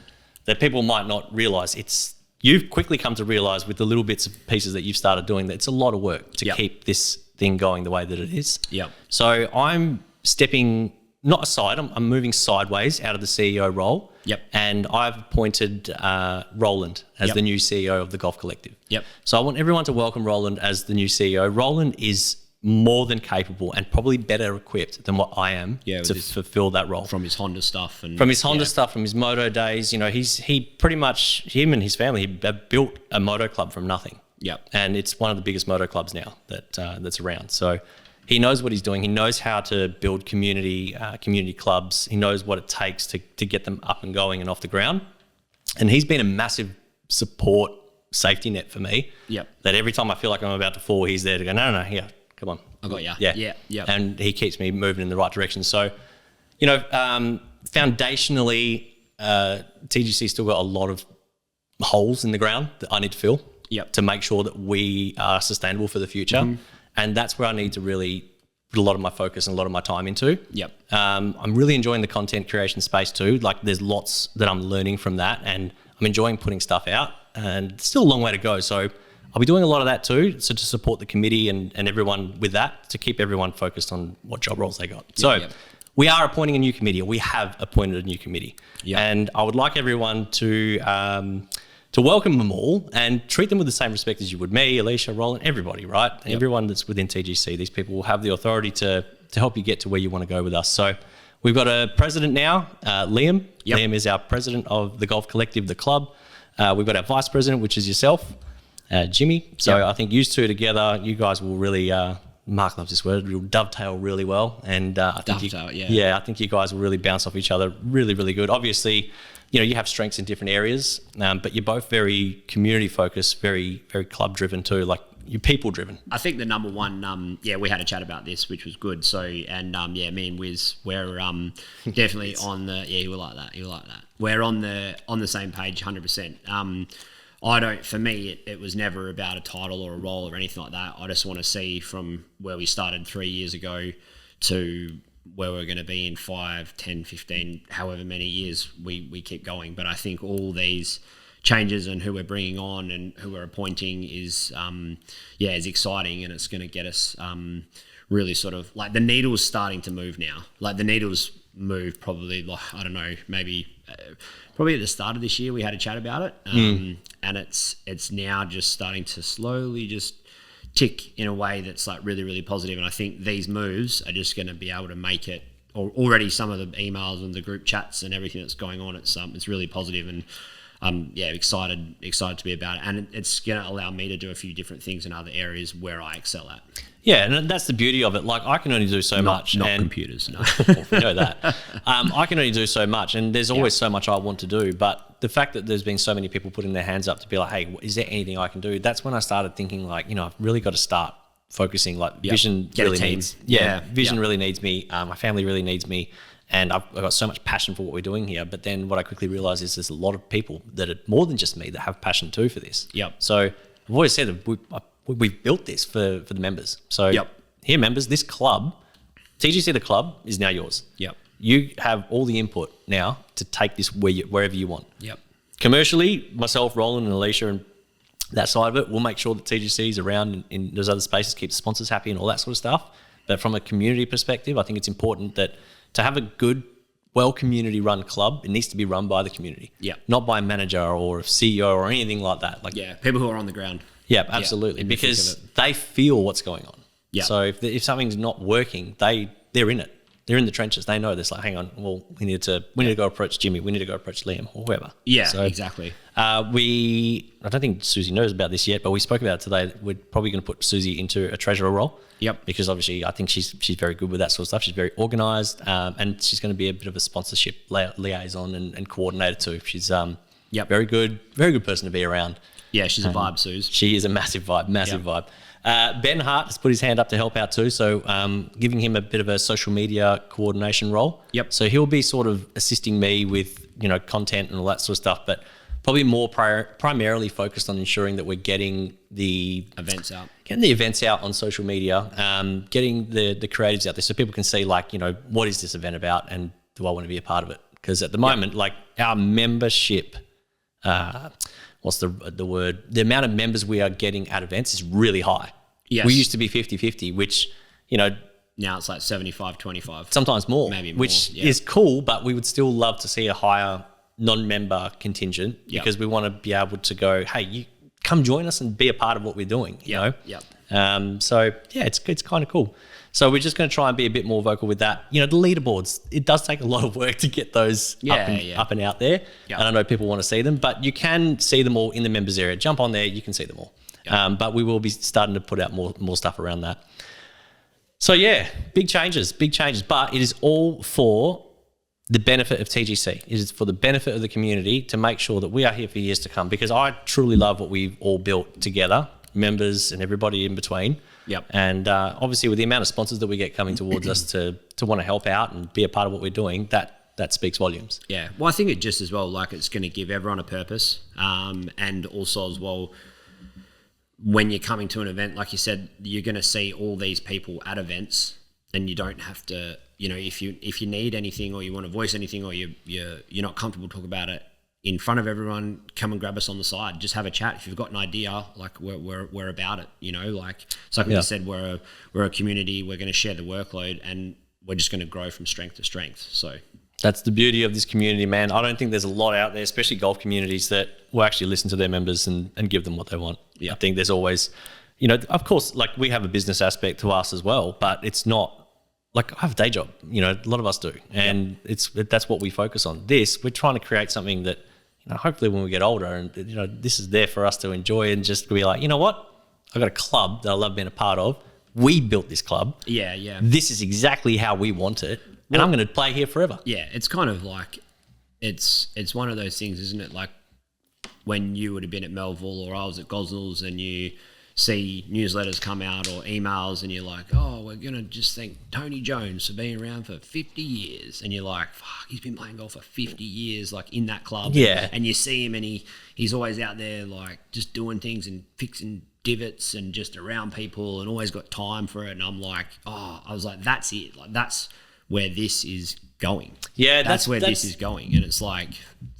that people might not realise. You've quickly come to realise with the little bits and pieces that you've started doing that it's a lot of work to keep this thing going the way that it is. Yep. So I'm stepping not aside, I'm moving sideways out of the CEO role. Yep. And I've appointed Roland as the new CEO of the Golf Collective. Yep. So I want everyone to welcome Roland as the new CEO. Roland is more than capable and probably better equipped than what I am to fulfill that role. From his Honda stuff. From his moto days, you know, he pretty much, him and his family, he built a moto club from nothing. Yep. And it's one of the biggest moto clubs now that's around. So he knows what he's doing. He knows how to build community clubs. He knows what it takes to get them up and going and off the ground. And he's been a massive support safety net for me. Yep. That every time I feel like I'm about to fall, he's there to go, no, here, come on. I got you. Yeah. And he keeps me moving in the right direction. So, you know, foundationally, TGC still got a lot of holes in the ground that I need to fill to make sure that we are sustainable for the future. Mm-hmm. And that's where I need to really put a lot of my focus and a lot of my time into. Yep. I'm really enjoying the content creation space too. Like there's lots that I'm learning from that, and I'm enjoying putting stuff out, and still a long way to go. So I'll be doing a lot of that too. So to support the committee and everyone with that, to keep everyone focused on what job roles they got. We are appointing a new committee, or we have appointed a new committee. Yep. And I would like everyone to welcome them all and treat them with the same respect as you would me, Alicia, Roland, everybody, right? Yep. Everyone that's within TGC, these people will have the authority to help you get to where you want to go with us. So we've got a president now, Liam. Yep. Liam is our president of the Golf Collective, the club. We've got our vice president, which is yourself, Jimmy. So I think you two together, you guys will really, Mark loves this word, you'll dovetail really well. And I think I think you guys will really bounce off each other really, really good. Obviously, you know, you have strengths in different areas, but you're both very community focused, very, very club driven too. Like you're people driven. I think the number one, we had a chat about this, which was good. So, and me and Wiz, we're definitely on the, you will like that. We're on the same page 100%. For me, it was never about a title or a role or anything like that. I just want to see from where we started 3 years ago to where we're going to be in 5, 10, 15, however many years we keep going. But I think all these changes and who we're bringing on and who we're appointing is exciting, and it's going to get us really sort of like the needle's starting to move now. Like the needle's moved probably, like, I don't know, maybe probably at the start of this year we had a chat about it, and it's now just starting to slowly just tick in a way that's like really, really positive. And I think these moves are just going to be able to make it, or already some of the emails and the group chats and everything that's going on, it's really positive, and excited to be about it. And it's going to allow me to do a few different things in other areas where I excel at. Yeah, and that's the beauty of it. Like I can only do so much. Not computers, no. We know that. I can only do so much, and there's always so much I want to do. But the fact that there's been so many people putting their hands up to be like, hey, is there anything I can do? That's when I started thinking like, you know, I've really got to start focusing. Like Vision really needs, Vision really needs me. My family really needs me. And I've got so much passion for what we're doing here. But then what I quickly realized is there's a lot of people that are more than just me that have passion too for this. Yep. So I've always said that we've built this for the members. So here, members, this club, TGC the club, is now yours. Yep. You have all the input now to take this wherever you want. Yep. Commercially, myself, Roland and Alicia and that side of it, we'll make sure that TGC is around in those other spaces, keep the sponsors happy and all that sort of stuff. But from a community perspective, I think it's important that to have a good, well community-run club, it needs to be run by the community. Yeah. Not by a manager or a CEO or anything like that. Like people who are on the ground. Yeah, absolutely. Because they feel what's going on. Yeah. So if something's not working, they're in it. They're in the trenches. They know this. Like, hang on, well, we need to go approach Jimmy. We need to go approach Liam or whoever. Yeah, so, exactly. I don't think Susie knows about this yet, but we spoke about it today. We're probably going to put Susie into a treasurer role. Yep. Because obviously I think she's very good with that sort of stuff. She's very organised, and she's going to be a bit of a sponsorship liaison and coordinator too. She's very good person to be around. Yeah, she's a vibe, Suze. She is a massive vibe. Ben Hart has put his hand up to help out too, so giving him a bit of a social media coordination role. Yep. So he'll be sort of assisting me with, you know, content and all that sort of stuff, but probably more primarily focused on ensuring that we're getting the events out on social media, getting the creatives out there so people can see, like, you know, what is this event about and do I want to be a part of it? Because at the moment, like, our membership, what's the word? The amount of members we are getting at events is really high. Yes. We used to be 50-50, which, you know, now it's like 75-25. Sometimes more, maybe more, which is cool, but we would still love to see a higher non-member contingent because we want to be able to go, hey, you come join us and be a part of what we're doing, you know? So yeah, it's kind of cool. So we're just going to try and be a bit more vocal with that. You know, the leaderboards, it does take a lot of work to get those up and out there. And I know people want to see them, but you can see them all in the members area. Jump on there, you can see them all. But we will be starting to put out more stuff around that. So yeah, big changes, but it is all for the benefit of TGC. It is for the benefit of the community to make sure that we are here for years to come, because I truly love what we've all built together, members and everybody in between. And obviously with the amount of sponsors that we get coming towards us to want to help out and be a part of what we're doing, that speaks volumes. Yeah. Well, I think it just as well, like it's going to give everyone a purpose. And also as well, when you're coming to an event, like you said, you're going to see all these people at events, and you don't have to, you know, if you need anything or you want to voice anything or you're not comfortable to talk about it in front of everyone, come and grab us on the side. Just have a chat. If you've got an idea, like we're about it, you know, like you said, we're a community, we're going to share the workload, and we're just going to grow from strength to strength. So that's the beauty of this community, man. I don't think there's a lot out there, especially golf communities, that will actually listen to their members and give them what they want. I think there's always, you know, of course, like we have a business aspect to us as well, but it's not like I have a day job, you know, a lot of us do. And that's what we focus on. We're trying to create something that, you know, hopefully when we get older and, you know, this is there for us to enjoy and just be like, you know what? I've got a club that I love being a part of. We built this club. This is exactly how we want it. And I'm going to play here forever. Yeah, it's kind of like, it's one of those things, isn't it? Like when you would have been at Melville or I was at Gosnells and you see newsletters come out or emails and you're like, oh, we're going to just thank Tony Jones for being around for 50 years. And you're like, fuck, he's been playing golf for 50 years, like in that club. And you see him and he's always out there like just doing things and fixing divots and just around people and always got time for it. And I'm like, I was like, that's it. Like that's where this is going. That's where this is going. And it's like,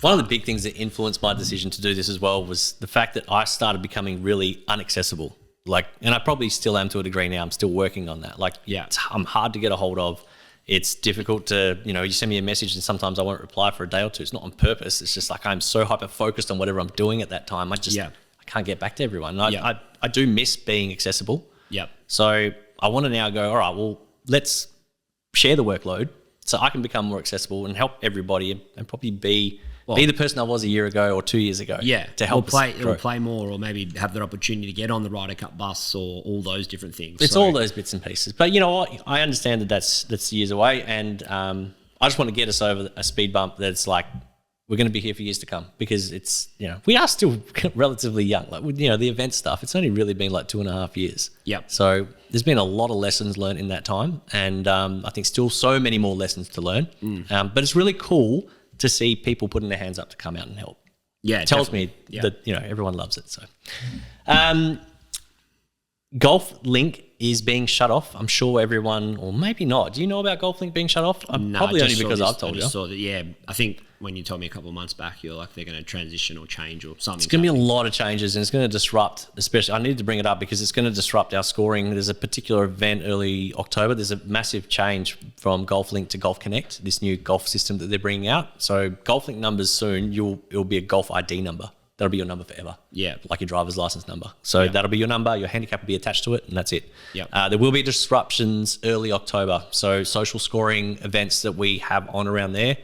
one of the big things that influenced my decision to do this as well was the fact that I started becoming really inaccessible. Like, and I probably still am to a degree now. I'm still working on that. Like, I'm hard to get a hold of. It's difficult to, you know, you send me a message and sometimes I won't reply for a day or two. It's not on purpose. It's just like I'm so hyper focused on whatever I'm doing at that time. I can't get back to everyone. I do miss being accessible. So I want to now go, all right, well, let's share the workload so I can become more accessible and help everybody and probably be the person I was a year ago or 2 years ago. To help or play more, or maybe have that opportunity to get on the Ryder Cup bus or all those different things. It's all those bits and pieces. But you know what? I understand that that's years away, and I just want to get us over a speed bump that's like, we're going to be here for years to come, because it's, you know, we are still relatively young. Like, you know, the event stuff, it's only really been like 2.5 years. So there's been a lot of lessons learned in that time. And I think still so many more lessons to learn. But it's really cool to see people putting their hands up to come out and help. It tells me that, you know, everyone loves it. So Golf Link is being shut off. I'm sure everyone, or maybe not. Do you know about Golf Link being shut off? Probably only because I've told you. I think when you told me a couple of months back, you're like, they're going to transition or change or something. It's going to be a lot of changes, and it's going to disrupt, especially, I need to bring it up because it's going to disrupt our scoring. There's a particular event early October. There's a massive change from Golf Link to Golf Connect, this new golf system that they're bringing out. So Golf Link numbers soon, it'll be a golf ID number. That'll be your number forever. Like your driver's license number. So that'll be your number, your handicap will be attached to it, and that's it. There will be disruptions early October. So social scoring events that we have on around there,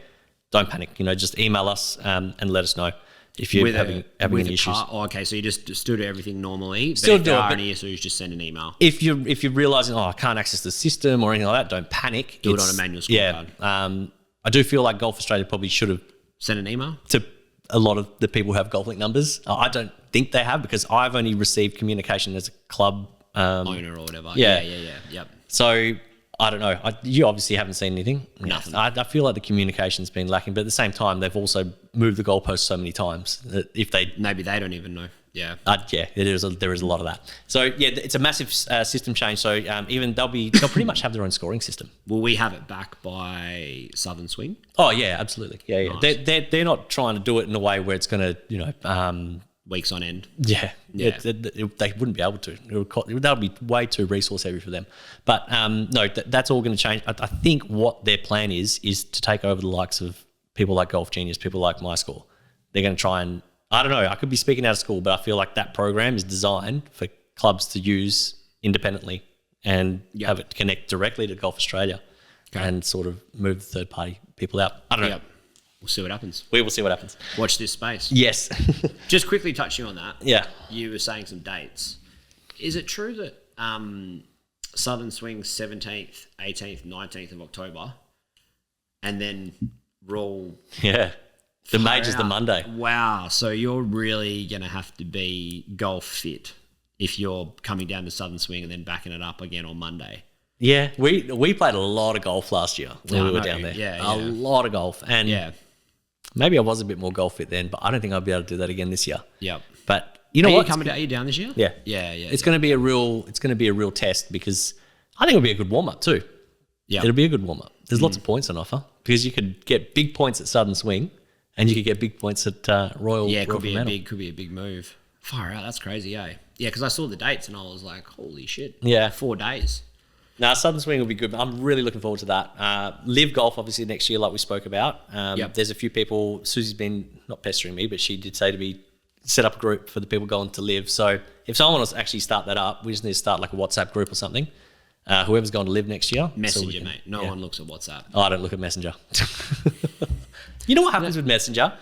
don't panic. You know, just email us and let us know if you're having any issues. So you just still do everything normally. Still but if do there it. Are any issues, just send an email. If you're realizing, I can't access the system or anything like that, don't panic. Do it on a manual scorecard. I do feel like Golf Australia probably should have sent an email to a lot of the people who have Golf Link numbers. I don't think they have, because I've only received communication as a club owner or whatever. So I don't know. You obviously haven't seen anything. Nothing. I feel like the communication's been lacking, but at the same time, they've also moved the goalposts so many times that if they... Maybe they don't even know. There is a lot of that. So it's a massive system change. So even they'll pretty much have their own scoring system. Will we have it back by Southern Swing? Oh yeah, absolutely. Nice. They're not trying to do it in a way where it's going to, weeks on end. Yeah. They wouldn't be able to. That would be way too resource heavy for them. But no, that's all going to change. I think what their plan is to take over the likes of people like Golf Genius, people like MyScore. They're going to try and, I don't know, I could be speaking out of school, but I feel like that program is designed for clubs to use independently and have it connect directly to Golf Australia and sort of move the third-party people out. I don't know. We'll see what happens. We will see what happens. Watch this space. Yes. Just quickly touching on that. Yeah. You were saying some dates. Is it true that Southern Swing's 17th, 18th, 19th of October and then Royal... Yeah. The major's the Monday. Wow. So you're really going to have to be golf fit if you're coming down to Southern Swing and then backing it up again on Monday. Yeah. We played a lot of golf last year when we were down there. Yeah. A lot of golf. And maybe I was a bit more golf fit then, but I don't think I'll be able to do that again this year. Yep. But you know what? Are you down this year? Yeah. Yeah. It's going to be a real test because I think it'll be a good warm-up too. Yeah. It'll be a good warm-up. There's lots of points on offer because you could get big points at Southern Swing and you could get big points at Royal. Yeah, could be a big move. Far out, that's crazy, eh? Yeah, because I saw the dates and I was like, holy shit. Yeah. 4 days. Now, Southern Swing will be good. I'm really looking forward to that. Live Golf, obviously, next year, like we spoke about. There's a few people. Susie's been not pestering me, but she did say to me, set up a group for the people going to Live. So if someone wants to actually start that up, we just need to start like a WhatsApp group or something. Whoever's going to Live next year. Messenger, mate. No one looks at WhatsApp. Oh, I don't look at Messenger. You know what happens with Messenger?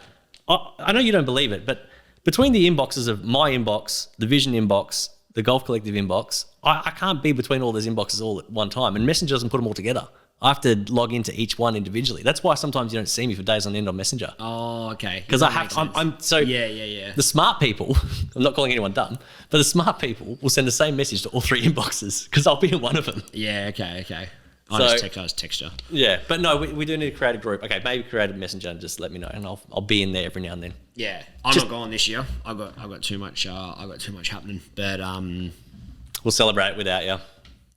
I know you don't believe it, but between the inboxes of my inbox, the Vision inbox, the Golf Collective inbox, I can't be between all those inboxes all at one time. And Messenger doesn't put them all together. I have to log into each one individually. That's why sometimes you don't see me for days on end on Messenger. Oh, okay. Because the smart people, I'm not calling anyone dumb, but the smart people will send the same message to all 3 inboxes because I'll be in one of them. Yeah, okay. I just text you. Yeah, but no, we do need to create a group. Okay, maybe create a Messenger and just let me know, and I'll be in there every now and then. Yeah, I'm not going this year. I got too much. I got too much happening. But we'll celebrate without you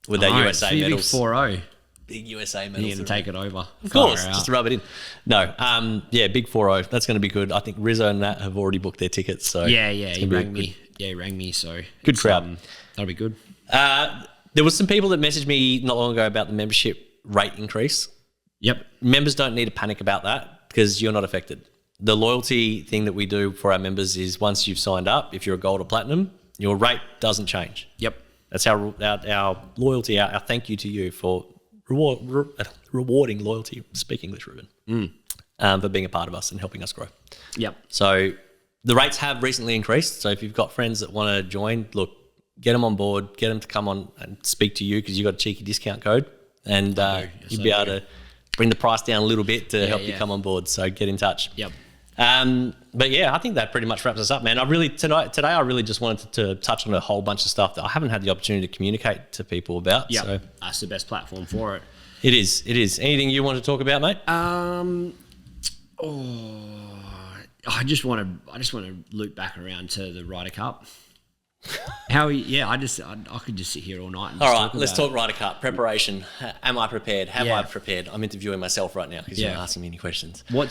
with that USA medals. Big 4-0. Big USA medals. You're gonna take it over, of course. Just to rub it in. No, big 4-0. That's going to be good. I think Rizzo and Nat have already booked their tickets. So he rang me. Yeah, he rang me. So good crowd. That'll be good. There was some people that messaged me not long ago about the membership rate increase. Yep. Members don't need to panic about that because you're not affected. The loyalty thing that we do for our members is once you've signed up, if you're a gold or platinum, your rate doesn't change. Yep. That's our loyalty, our thank you to you for rewarding loyalty. Speak English, Ruben. For being a part of us and helping us grow. Yep. So the rates have recently increased. So if you've got friends that want to join, look, get them on board, get them to come on and speak to you because you've got a cheeky discount code and you'll be able to bring the price down a little bit to help you come on board. So get in touch. Yep. But yeah, I think that pretty much wraps us up, man. Today I really just wanted to touch on a whole bunch of stuff that I haven't had the opportunity to communicate to people about. Yeah, so that's the best platform for it. It is. Anything you want to talk about, mate? I just want to loop back around to the Ryder Cup. I could just sit here all night. And all right, let's talk Ryder Cup preparation. Am I prepared? Have I prepared? I'm interviewing myself right now because you're not asking me any questions. What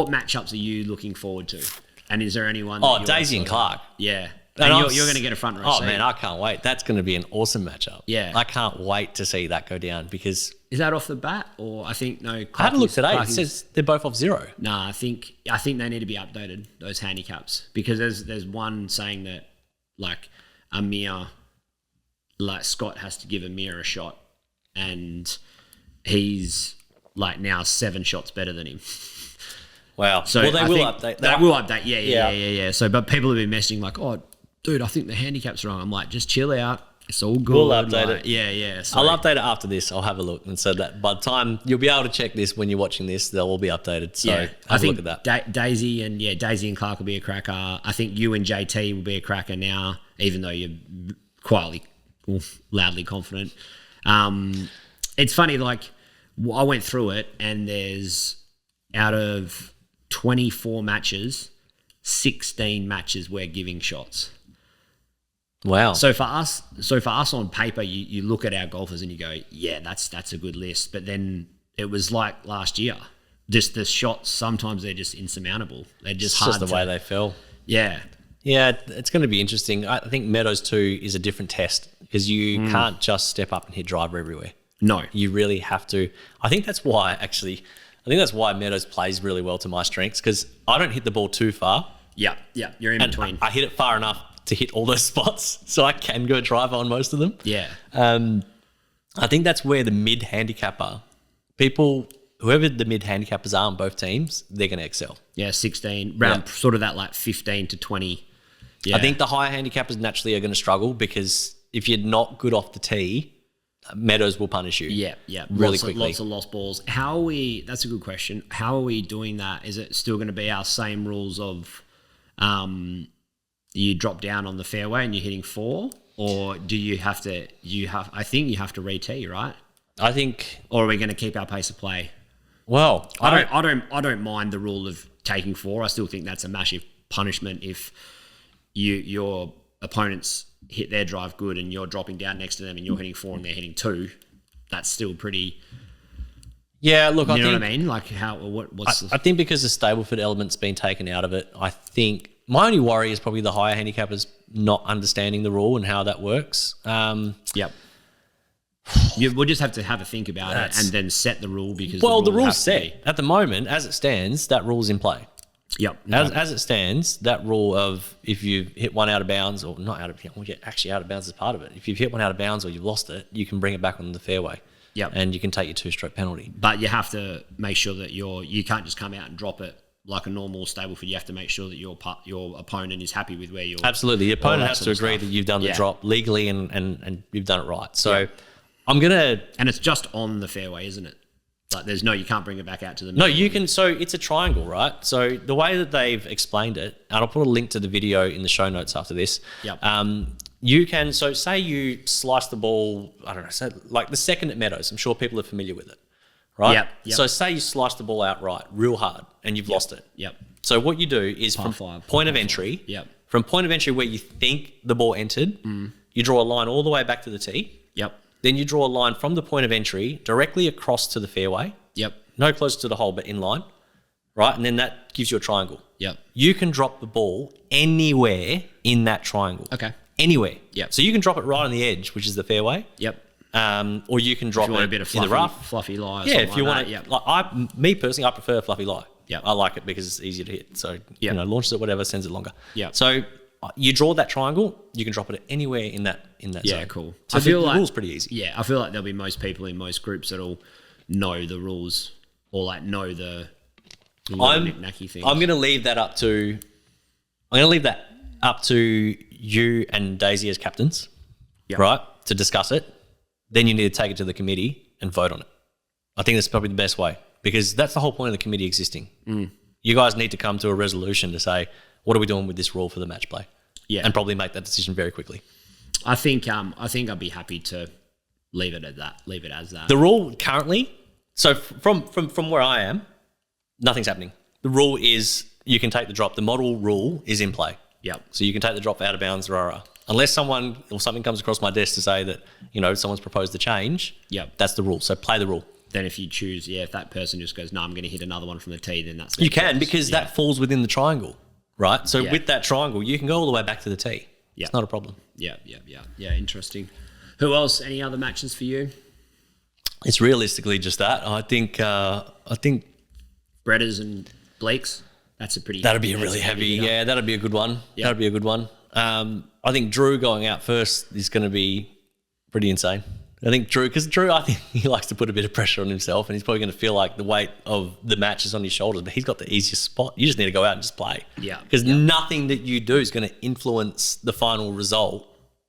matchups are you looking forward to? And is there anyone? Daisy and Clark. Yeah. And you're going to get a front row seat. Man, I can't wait. That's going to be an awesome matchup. Yeah. I can't wait to see that go down because... Is that off the bat? Or I think, no... I had a look today. It says they're both off 0. Nah, I think they need to be updated, those handicaps. Because there's one saying that, like, Scott has to give Amir a shot. And he's, like, now 7 shots better than him. Wow. So they will update. They will update. Yeah. So, but people have been messaging like, oh, dude, I think the handicap's wrong. I'm like, just chill out. It's all good. We'll update it. Yeah. So, I'll update it after this. I'll have a look. And so that by the time you'll be able to check this when you're watching this, they'll all be updated. So have a look at that. Daisy and Clark will be a cracker. I think you and JT will be a cracker now, even though you're quietly, loudly confident. It's funny, like, I went through it and there's out of 24 matches, 16 matches we're giving shots. Wow. So for us on paper, you look at our golfers and you go, yeah, that's a good list. But then it was like last year just the shots, sometimes they're just insurmountable. They're just It's hard just the way they fell. Yeah. Yeah, it's going to be interesting. I think Meadows 2 is a different test because you can't just step up and hit driver everywhere. No. You really have to. I think that's why Meadows plays really well to my strengths, because I don't hit the ball too far. Yeah, you're in between. I hit it far enough to hit all those spots, so I can go driver on most of them. Yeah. I think that's where the mid-handicapper, whoever the mid-handicappers are on both teams, they're going to excel. Yeah, 16, round sort of that like 15 to 20. Yeah. I think the higher handicappers naturally are going to struggle, because if you're not good off the tee, Meadows will punish you. Yeah. Really quickly. Lots of lost balls. That's a good question. How are we doing that? Is it still going to be our same rules of you drop down on the fairway and you're hitting 4? Or do you have to, I think you have to re-tee, right? I think. Or are we going to keep our pace of play? Well, I don't mind the rule of taking 4. I still think that's a massive punishment if your opponents hit their drive good and you're dropping down next to them and you're hitting 4 and they're hitting 2. That's still pretty. Yeah, look, you know what I mean? Like I think because the Stableford element's been taken out of it, I think my only worry is probably the higher handicappers not understanding the rule and how that works. Yep. We'll just have to have a think about it and then set the rule, because the rule's set. At the moment, as it stands, that rule's in play. Yep. As it stands, that rule of if you hit one out of bounds, or not out of bounds, actually out of bounds is part of it. If you've hit one out of bounds or you've lost it, you can bring it back on the fairway. Yep. And you can take your 2-stroke penalty. But you have to make sure that you can't just come out and drop it like a normal Stableford. You have to make sure that your opponent is happy with where you're. Absolutely. The opponent has to agree that you've done the drop legally and you've done it right. So I'm going to... And it's just on the fairway, isn't it? Like you can't bring it back out to the middle. No, you can. So it's a triangle, right? So the way that they've explained it, and I'll put a link to the video in the show notes after this. Yep. You can, so say you slice the ball, I don't know, so like the second at Meadows, I'm sure people are familiar with it, right? Yep. So say you slice the ball outright real hard and you've lost it. Yep. So what you do is from point of entry, from point of entry where you think the ball entered, you draw a line all the way back to the tee. Yep. Then you draw a line from the point of entry directly across to the fairway. Yep. No closer to the hole, but in line, right? And then that gives you a triangle. Yep. You can drop the ball anywhere in that triangle. Okay. Anywhere. Yep. So you can drop it right on the edge, which is the fairway. Yep. Or you can drop it a bit of in the rough. Fluffy lie. Yeah, if you want to. Yep. Like me personally, I prefer fluffy lie. Yep. I like it because it's easier to hit. So, launches it, whatever, sends it longer. Yep. So you draw that triangle, you can drop it anywhere in that zone. Yeah, cool. So the rule's pretty easy. Yeah, I feel like there'll be most people in most groups that'll know the rules or like know the knick-knacky things. I'm going to leave that up to... I'm going to leave that up to you and Daisy as captains, right, to discuss it. Then you need to take it to the committee and vote on it. I think that's probably the best way, because that's the whole point of the committee existing. You guys need to come to a resolution to say, what are we doing with this rule for the match play? Yeah. And probably make that decision very quickly. I think I'd be happy to leave it at that. Leave it as that. The rule currently, so from where I am, nothing's happening. The rule is you can take the drop. The model rule is in play. Yep. So you can take the drop out of bounds, unless someone or something comes across my desk to say that, someone's proposed a change. Yep. That's the rule. So play the rule. Then if you choose, if that person just goes, no, I'm going to hit another one from the tee, then that's... You can, because that falls within the triangle, right? So with that triangle, you can go all the way back to the tee. Yeah. It's not a problem. Yeah, interesting. Who else? Any other matches for you? It's realistically just that. I think Bredders and Bleaks. That'd be a really heavy. Yeah, that'd be a good one. Yep. That'd be a good one. I think Drew going out first is going to be pretty insane. I think Drew, I think he likes to put a bit of pressure on himself, and he's probably going to feel like the weight of the match is on his shoulders, but he's got the easiest spot. You just need to go out and just play. Yeah. Because nothing that you do is going to influence the final result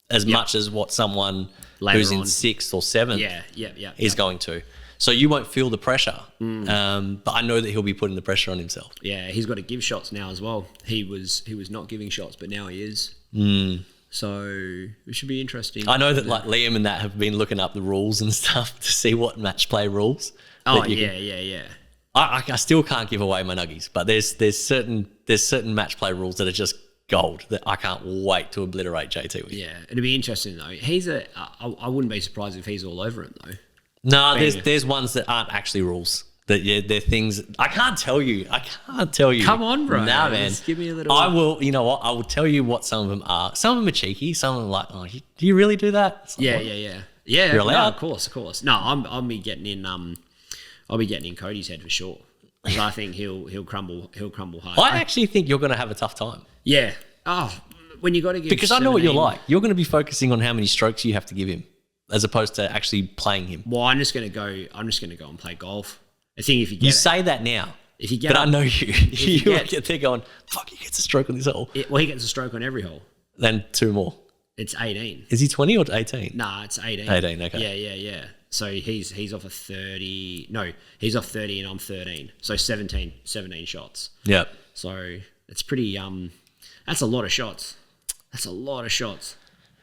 as much as what someone who's in 6th or 7th is going to. So you won't feel the pressure, but I know that he'll be putting the pressure on himself. Yeah, he's got to give shots now as well. He was not giving shots, but now he is. So it should be interesting. I know that like Liam and that have been looking up the rules and stuff to see what match play rules. Oh yeah. I still can't give away my nuggies, but there's certain match play rules that are just gold that I can't wait to obliterate JT with. Yeah, it'd be interesting though. I wouldn't be surprised if he's all over it though. No, there's ones that aren't actually rules. they're things I can't tell you. Come on, bro. Nah, man. Just give me a little. I will. You know what? I will tell you what some of them are. Some of them are cheeky. Some of them are like, oh, do you really do that? Like, yeah. You're allowed. No, of course. No, I'll be getting in. I'll be getting in Cody's head for sure. Because I think he'll crumble hard. I actually think you're going to have a tough time. Yeah. Oh, when you got to give. Because 17, I know what you're like. You're going to be focusing on how many strokes you have to give him, as opposed to actually playing him. Well, I'm just going to go and play golf. I think if you get you say that now, if you get, but I know you. You get there going, fuck, he gets a stroke on this hole. Well, he gets a stroke on every hole. Then 2 more. It's 18. Is he 20 or 18? Nah, it's 18. 18, okay. Yeah. So he's off a 30. No, he's off 30 and I'm 13. So 17 shots. Yeah. So it's pretty. That's a lot of shots.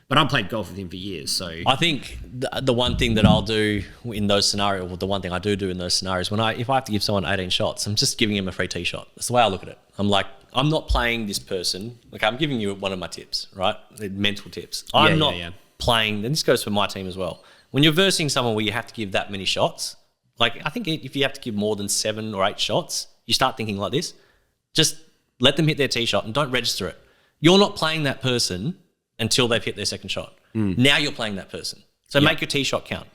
But I've played golf with him for years, so I think the one thing that I'll do in those scenarios, or the one thing I do in those scenarios, if I have to give someone 18 shots, I'm just giving him a free tee shot. That's the way I look at it. I'm like, I'm not playing this person. Like, I'm giving you one of my tips, right? Mental tips. I'm not playing, and this goes for my team as well. When you're versing someone where you have to give that many shots, like I think if you have to give more than 7 or 8 shots, you start thinking like this. Just let them hit their tee shot and don't register it. You're not playing that person until they've hit their second shot. Now you're playing that person. So make your tee shot count.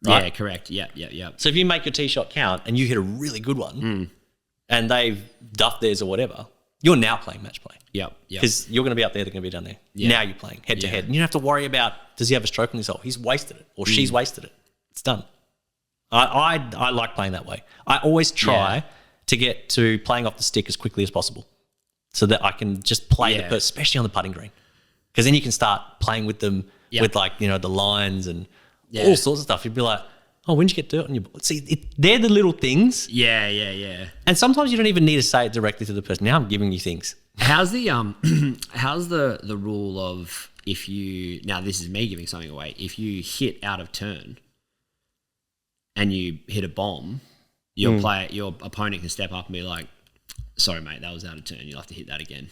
Right? Yeah, correct. Yeah. So if you make your tee shot count and you hit a really good one and they've duffed theirs or whatever, you're now playing match play. Yep. Because you're going to be up there, they're going to be down there. Yeah. Now you're playing head to head. And you don't have to worry about, does he have a stroke on his hole? He's wasted it or she's wasted it. It's done. I like playing that way. I always try to get to playing off the stick as quickly as possible so that I can just play the person, especially on the putting green. Because then you can start playing with them with like, you know, the lines and all sorts of stuff. You'd be like, oh, when did you get dirt on your ball? See, they're the little things. Yeah. And sometimes you don't even need to say it directly to the person. Now I'm giving you things. How's the how's the rule of if you, now this is me giving something away, if you hit out of turn and you hit a bomb, your opponent can step up and be like, sorry mate, that was out of turn. You'll have to hit that again.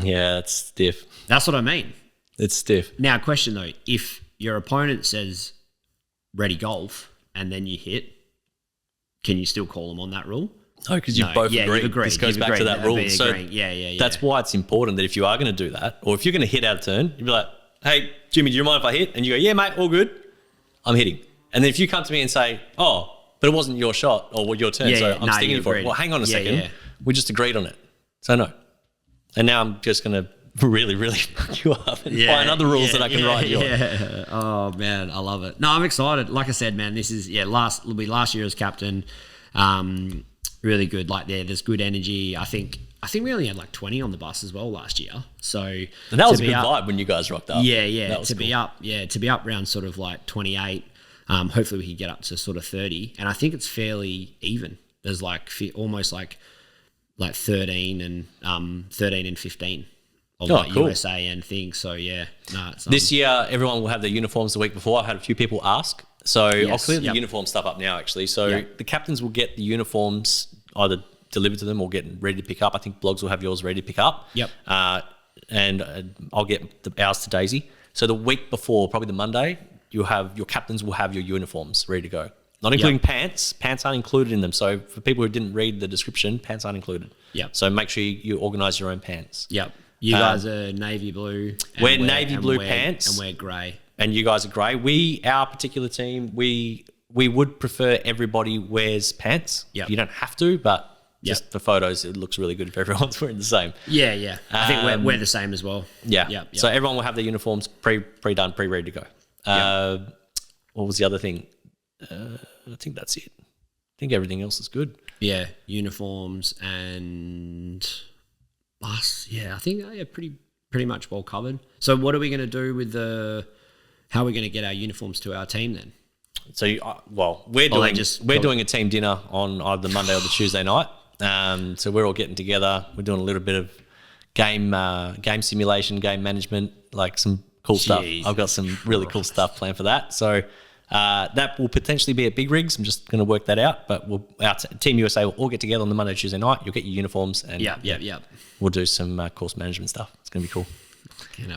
Yeah, it's stiff. That's what I mean. It's stiff. Now, question though, if your opponent says ready golf and then you hit, can you still call them on that rule? No, because you both agree. This goes back to that rule. So that's why it's important that if you are going to do that, or if you're going to hit out of turn, you'd be like, hey, Jimmy, do you mind if I hit? And you go, yeah, mate, all good. I'm hitting. And then if you come to me and say, oh, but it wasn't your shot or your turn, so I'm sticking you for it. Well, hang on a second. Yeah. We just agreed on it. So no. And now I'm just going to really, really fuck you up and find other rules that I can write you on. Yeah. Oh, man, I love it. No, I'm excited. Like I said, man, this is, it'll be last year as captain. Really good. Like there's good energy. I think we only had like 20 on the bus as well last year. So and that was a good vibe when you guys rocked up. Yeah. To be up around sort of like 28. Hopefully we can get up to sort of 30. And I think it's fairly even. There's like almost like 13 and 15 of like cool. USA and things. So it's this year everyone will have their uniforms the week before. I've had a few people ask. So I'll clear the uniform stuff up now actually. So the captains will get the uniforms either delivered to them or get ready to pick up. I think Blogs will have yours ready to pick up. Yep. And I'll get ours to Daisy. So the week before, probably the Monday, your captains will have your uniforms ready to go. Not including pants. Pants aren't included in them. So for people who didn't read the description, pants aren't included. Yep. So make sure you organise your own pants. Yep. You guys are navy blue. We're navy blue pants. And we're grey. And you guys are grey. Our particular team, we would prefer everybody wears pants. Yep. You don't have to, but just for photos, it looks really good if everyone's wearing the same. Yeah. I think we're the same as well. Yeah. Yep. So everyone will have their uniforms pre-done, pre-ready to go. What was the other thing? I think that's it. I think everything else is good. Yeah, uniforms and us. Yeah, I think pretty much well covered. So what are we going to do with how are we going to get our uniforms to our team then? So we're doing a team dinner on either the Monday or the Tuesday night. So we're all getting together. We're doing a little bit of game simulation, game management, like some cool stuff. I've got some really cool stuff planned for that. So that will potentially be at Big Rigs. I'm just going to work that out. But our Team USA will all get together on the Monday, Tuesday night. You'll get your uniforms and we'll do some course management stuff. It's going to be cool.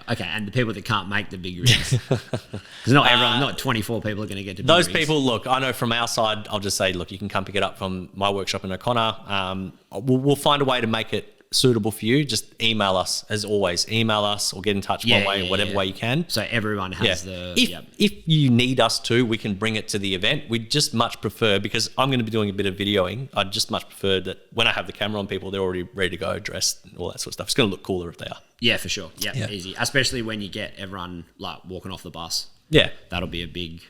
Okay, and the people that can't make the big rigs. Because not 24 people are going to get to big those rigs. people, look, I know from our side, I'll just say, look, you can come pick it up from my workshop in O'Connor. We'll find a way to make it suitable for you. Just email us, as always. Email us or get in touch one way, whatever way you can. So everyone has If you need us to, we can bring it to the event. We'd just much prefer, because I'm going to be doing a bit of videoing, I'd just much prefer that when I have the camera on people, they're already ready to go, dressed, and all that sort of stuff. It's going to look cooler if they are. Yeah, for sure. Yeah, easy. Especially when you get everyone like walking off the bus. Yeah. That'll be a big...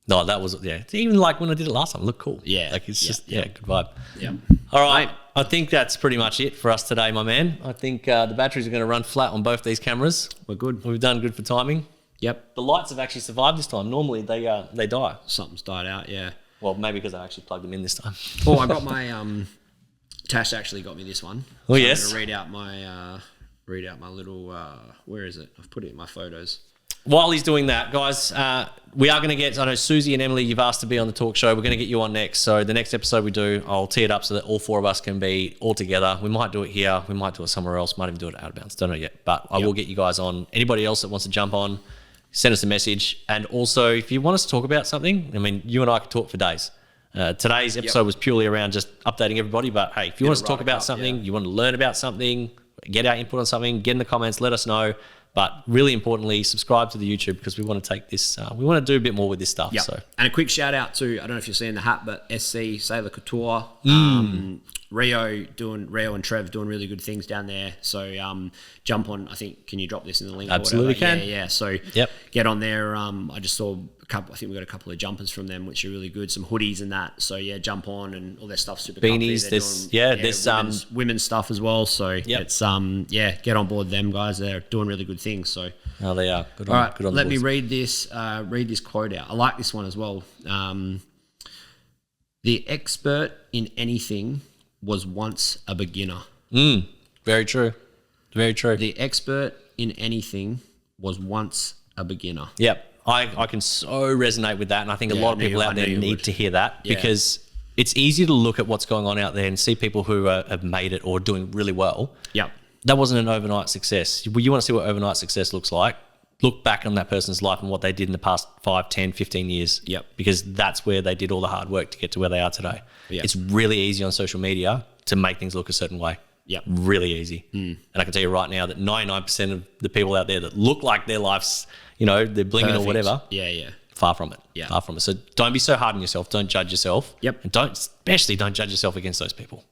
No, that was, even like when I did it last time, it looked cool. Yeah. Like it's just, good vibe. Yeah. All right. I think that's pretty much it for us today, my man. I think the batteries are going to run flat on both these cameras. We're good. We've done good for timing. Yep. The lights have actually survived this time. Normally they die. Something's died out, yeah. Well, maybe because I actually plugged them in this time. Oh, I got my Tash actually got me this one. Oh, so yes. I'm going to read out my little where is it? I've put it in my photos. While he's doing that, guys, we are going to get, I know Susie and Emily, you've asked to be on the talk show. We're going to get you on next. So the next episode we do, I'll tee it up so that all four of us can be all together. We might do it here. We might do it somewhere else. Might even do it out of bounds. Don't know yet. But I will get you guys on. Anybody else that wants to jump on, send us a message. And also, if you want us to talk about something, I mean, you and I could talk for days. Today's episode was purely around just updating everybody. But hey, if you want us to talk about something, you want to learn about something, get our input on something, get in the comments, let us know. But really importantly, subscribe to the YouTube because we want to take this, we want to do a bit more with this stuff. Yep. So. And a quick shout out to, I don't know if you're seeing the hat, but SC, Sailor Couture, Rio and Trev doing really good things down there. So jump on, I think, can you drop this in the link? Absolutely can. Yeah. So get on there. I just saw I think we got a couple of jumpers from them, which are really good. Some hoodies and that. So yeah, jump on and all their stuff's super beanies. There's women's stuff as well. So it's get on board them guys. They're doing really good things. So they are. Good on, all right, good on let me read this quote out. I like this one as well. The expert in anything was once a beginner. Very true. Very true. The expert in anything was once a beginner. Yep. I can so resonate with that, and I think a lot of people out there need to hear that because it's easy to look at what's going on out there and see people who have made it or doing really well. Yep. That wasn't an overnight success. You want to see what overnight success looks like, look back on that person's life and what they did in the past 5, 10, 15 years. Yep. Because that's where they did all the hard work to get to where they are today. Yep. It's really easy on social media to make things look a certain way. Yep. Really easy. And I can tell you right now that 99% of the people out there that look like their life's, they're blinging or whatever. Yeah. Far from it. Yeah. Far from it. So don't be so hard on yourself. Don't judge yourself. Yep. And especially don't judge yourself against those people.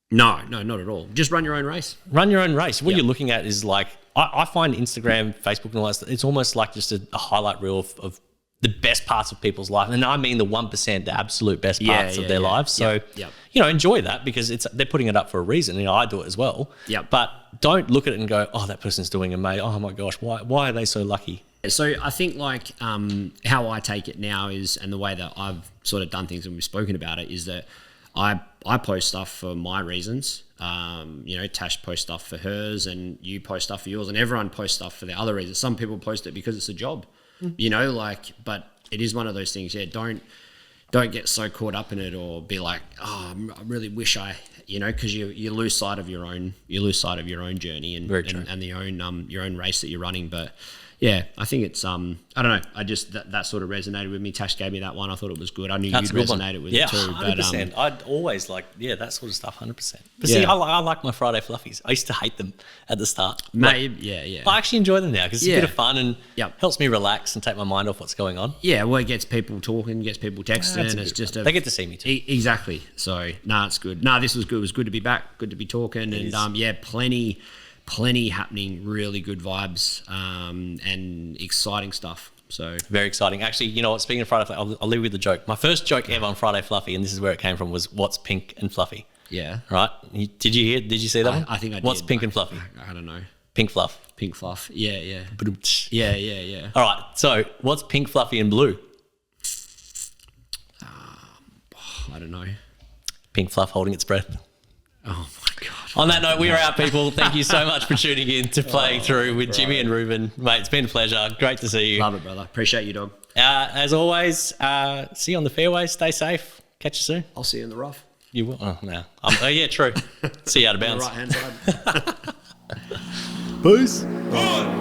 No, not at all. Just run your own race. Run your own race. What you're looking at is like, I find Instagram, Facebook and all that stuff, it's almost like just a highlight reel of the best parts of people's life. And I mean the 1%, the absolute best parts of their lives. So, enjoy that because they're putting it up for a reason. I do it as well. Yep. But don't look at it and go, oh, that person's doing amazing. Oh my gosh, why are they so lucky? So I think like how I take it now is, and the way that I've sort of done things and we've spoken about it is that I post stuff for my reasons. Tash posts stuff for hers and you post stuff for yours and everyone posts stuff for their other reasons. Some people post it because it's a job, but it is one of those things. Yeah. Don't get so caught up in it or be like, oh, I really wish because you lose sight of your own journey and your own race that you're running. But yeah, I think it's I don't know. I just that sort of resonated with me. Tash gave me that one. I thought it was good. I knew you'd resonated with it too. 100%. I'd always that sort of stuff. 100%. But see, I like my Friday fluffies. I used to hate them at the start. Maybe, I actually enjoy them now because it's a bit of fun and helps me relax and take my mind off what's going on. Yeah, well, it gets people talking, gets people texting, and it's just they get to see me too. Exactly. So it's good. This was good. It was good to be back. Good to be talking, plenty happening, really good vibes and exciting stuff. So very exciting. Actually, you know what? Speaking of Friday Fluffy, I'll leave you with a joke. My first joke ever on Friday Fluffy, and this is where it came from, was what's pink and fluffy? Yeah. Right? Did you see that one? I think I did. What's pink and fluffy? I don't know. Pink fluff. Pink fluff. Yeah. Yeah. All right. So what's pink, fluffy, and blue? I don't know. Pink fluff holding its breath. Oh my God. On that note, we are out, people. Thank you so much for tuning in to Playing Through with Jimmy and Ruben. Mate, it's been a pleasure. Great to see you. Love it, brother. Appreciate you, dog. As always, see you on the fairway. Stay safe. Catch you soon. I'll see you in the rough. You will? Oh, no. Yeah, true. See you out of bounds. On the right-hand side. Peace. Good.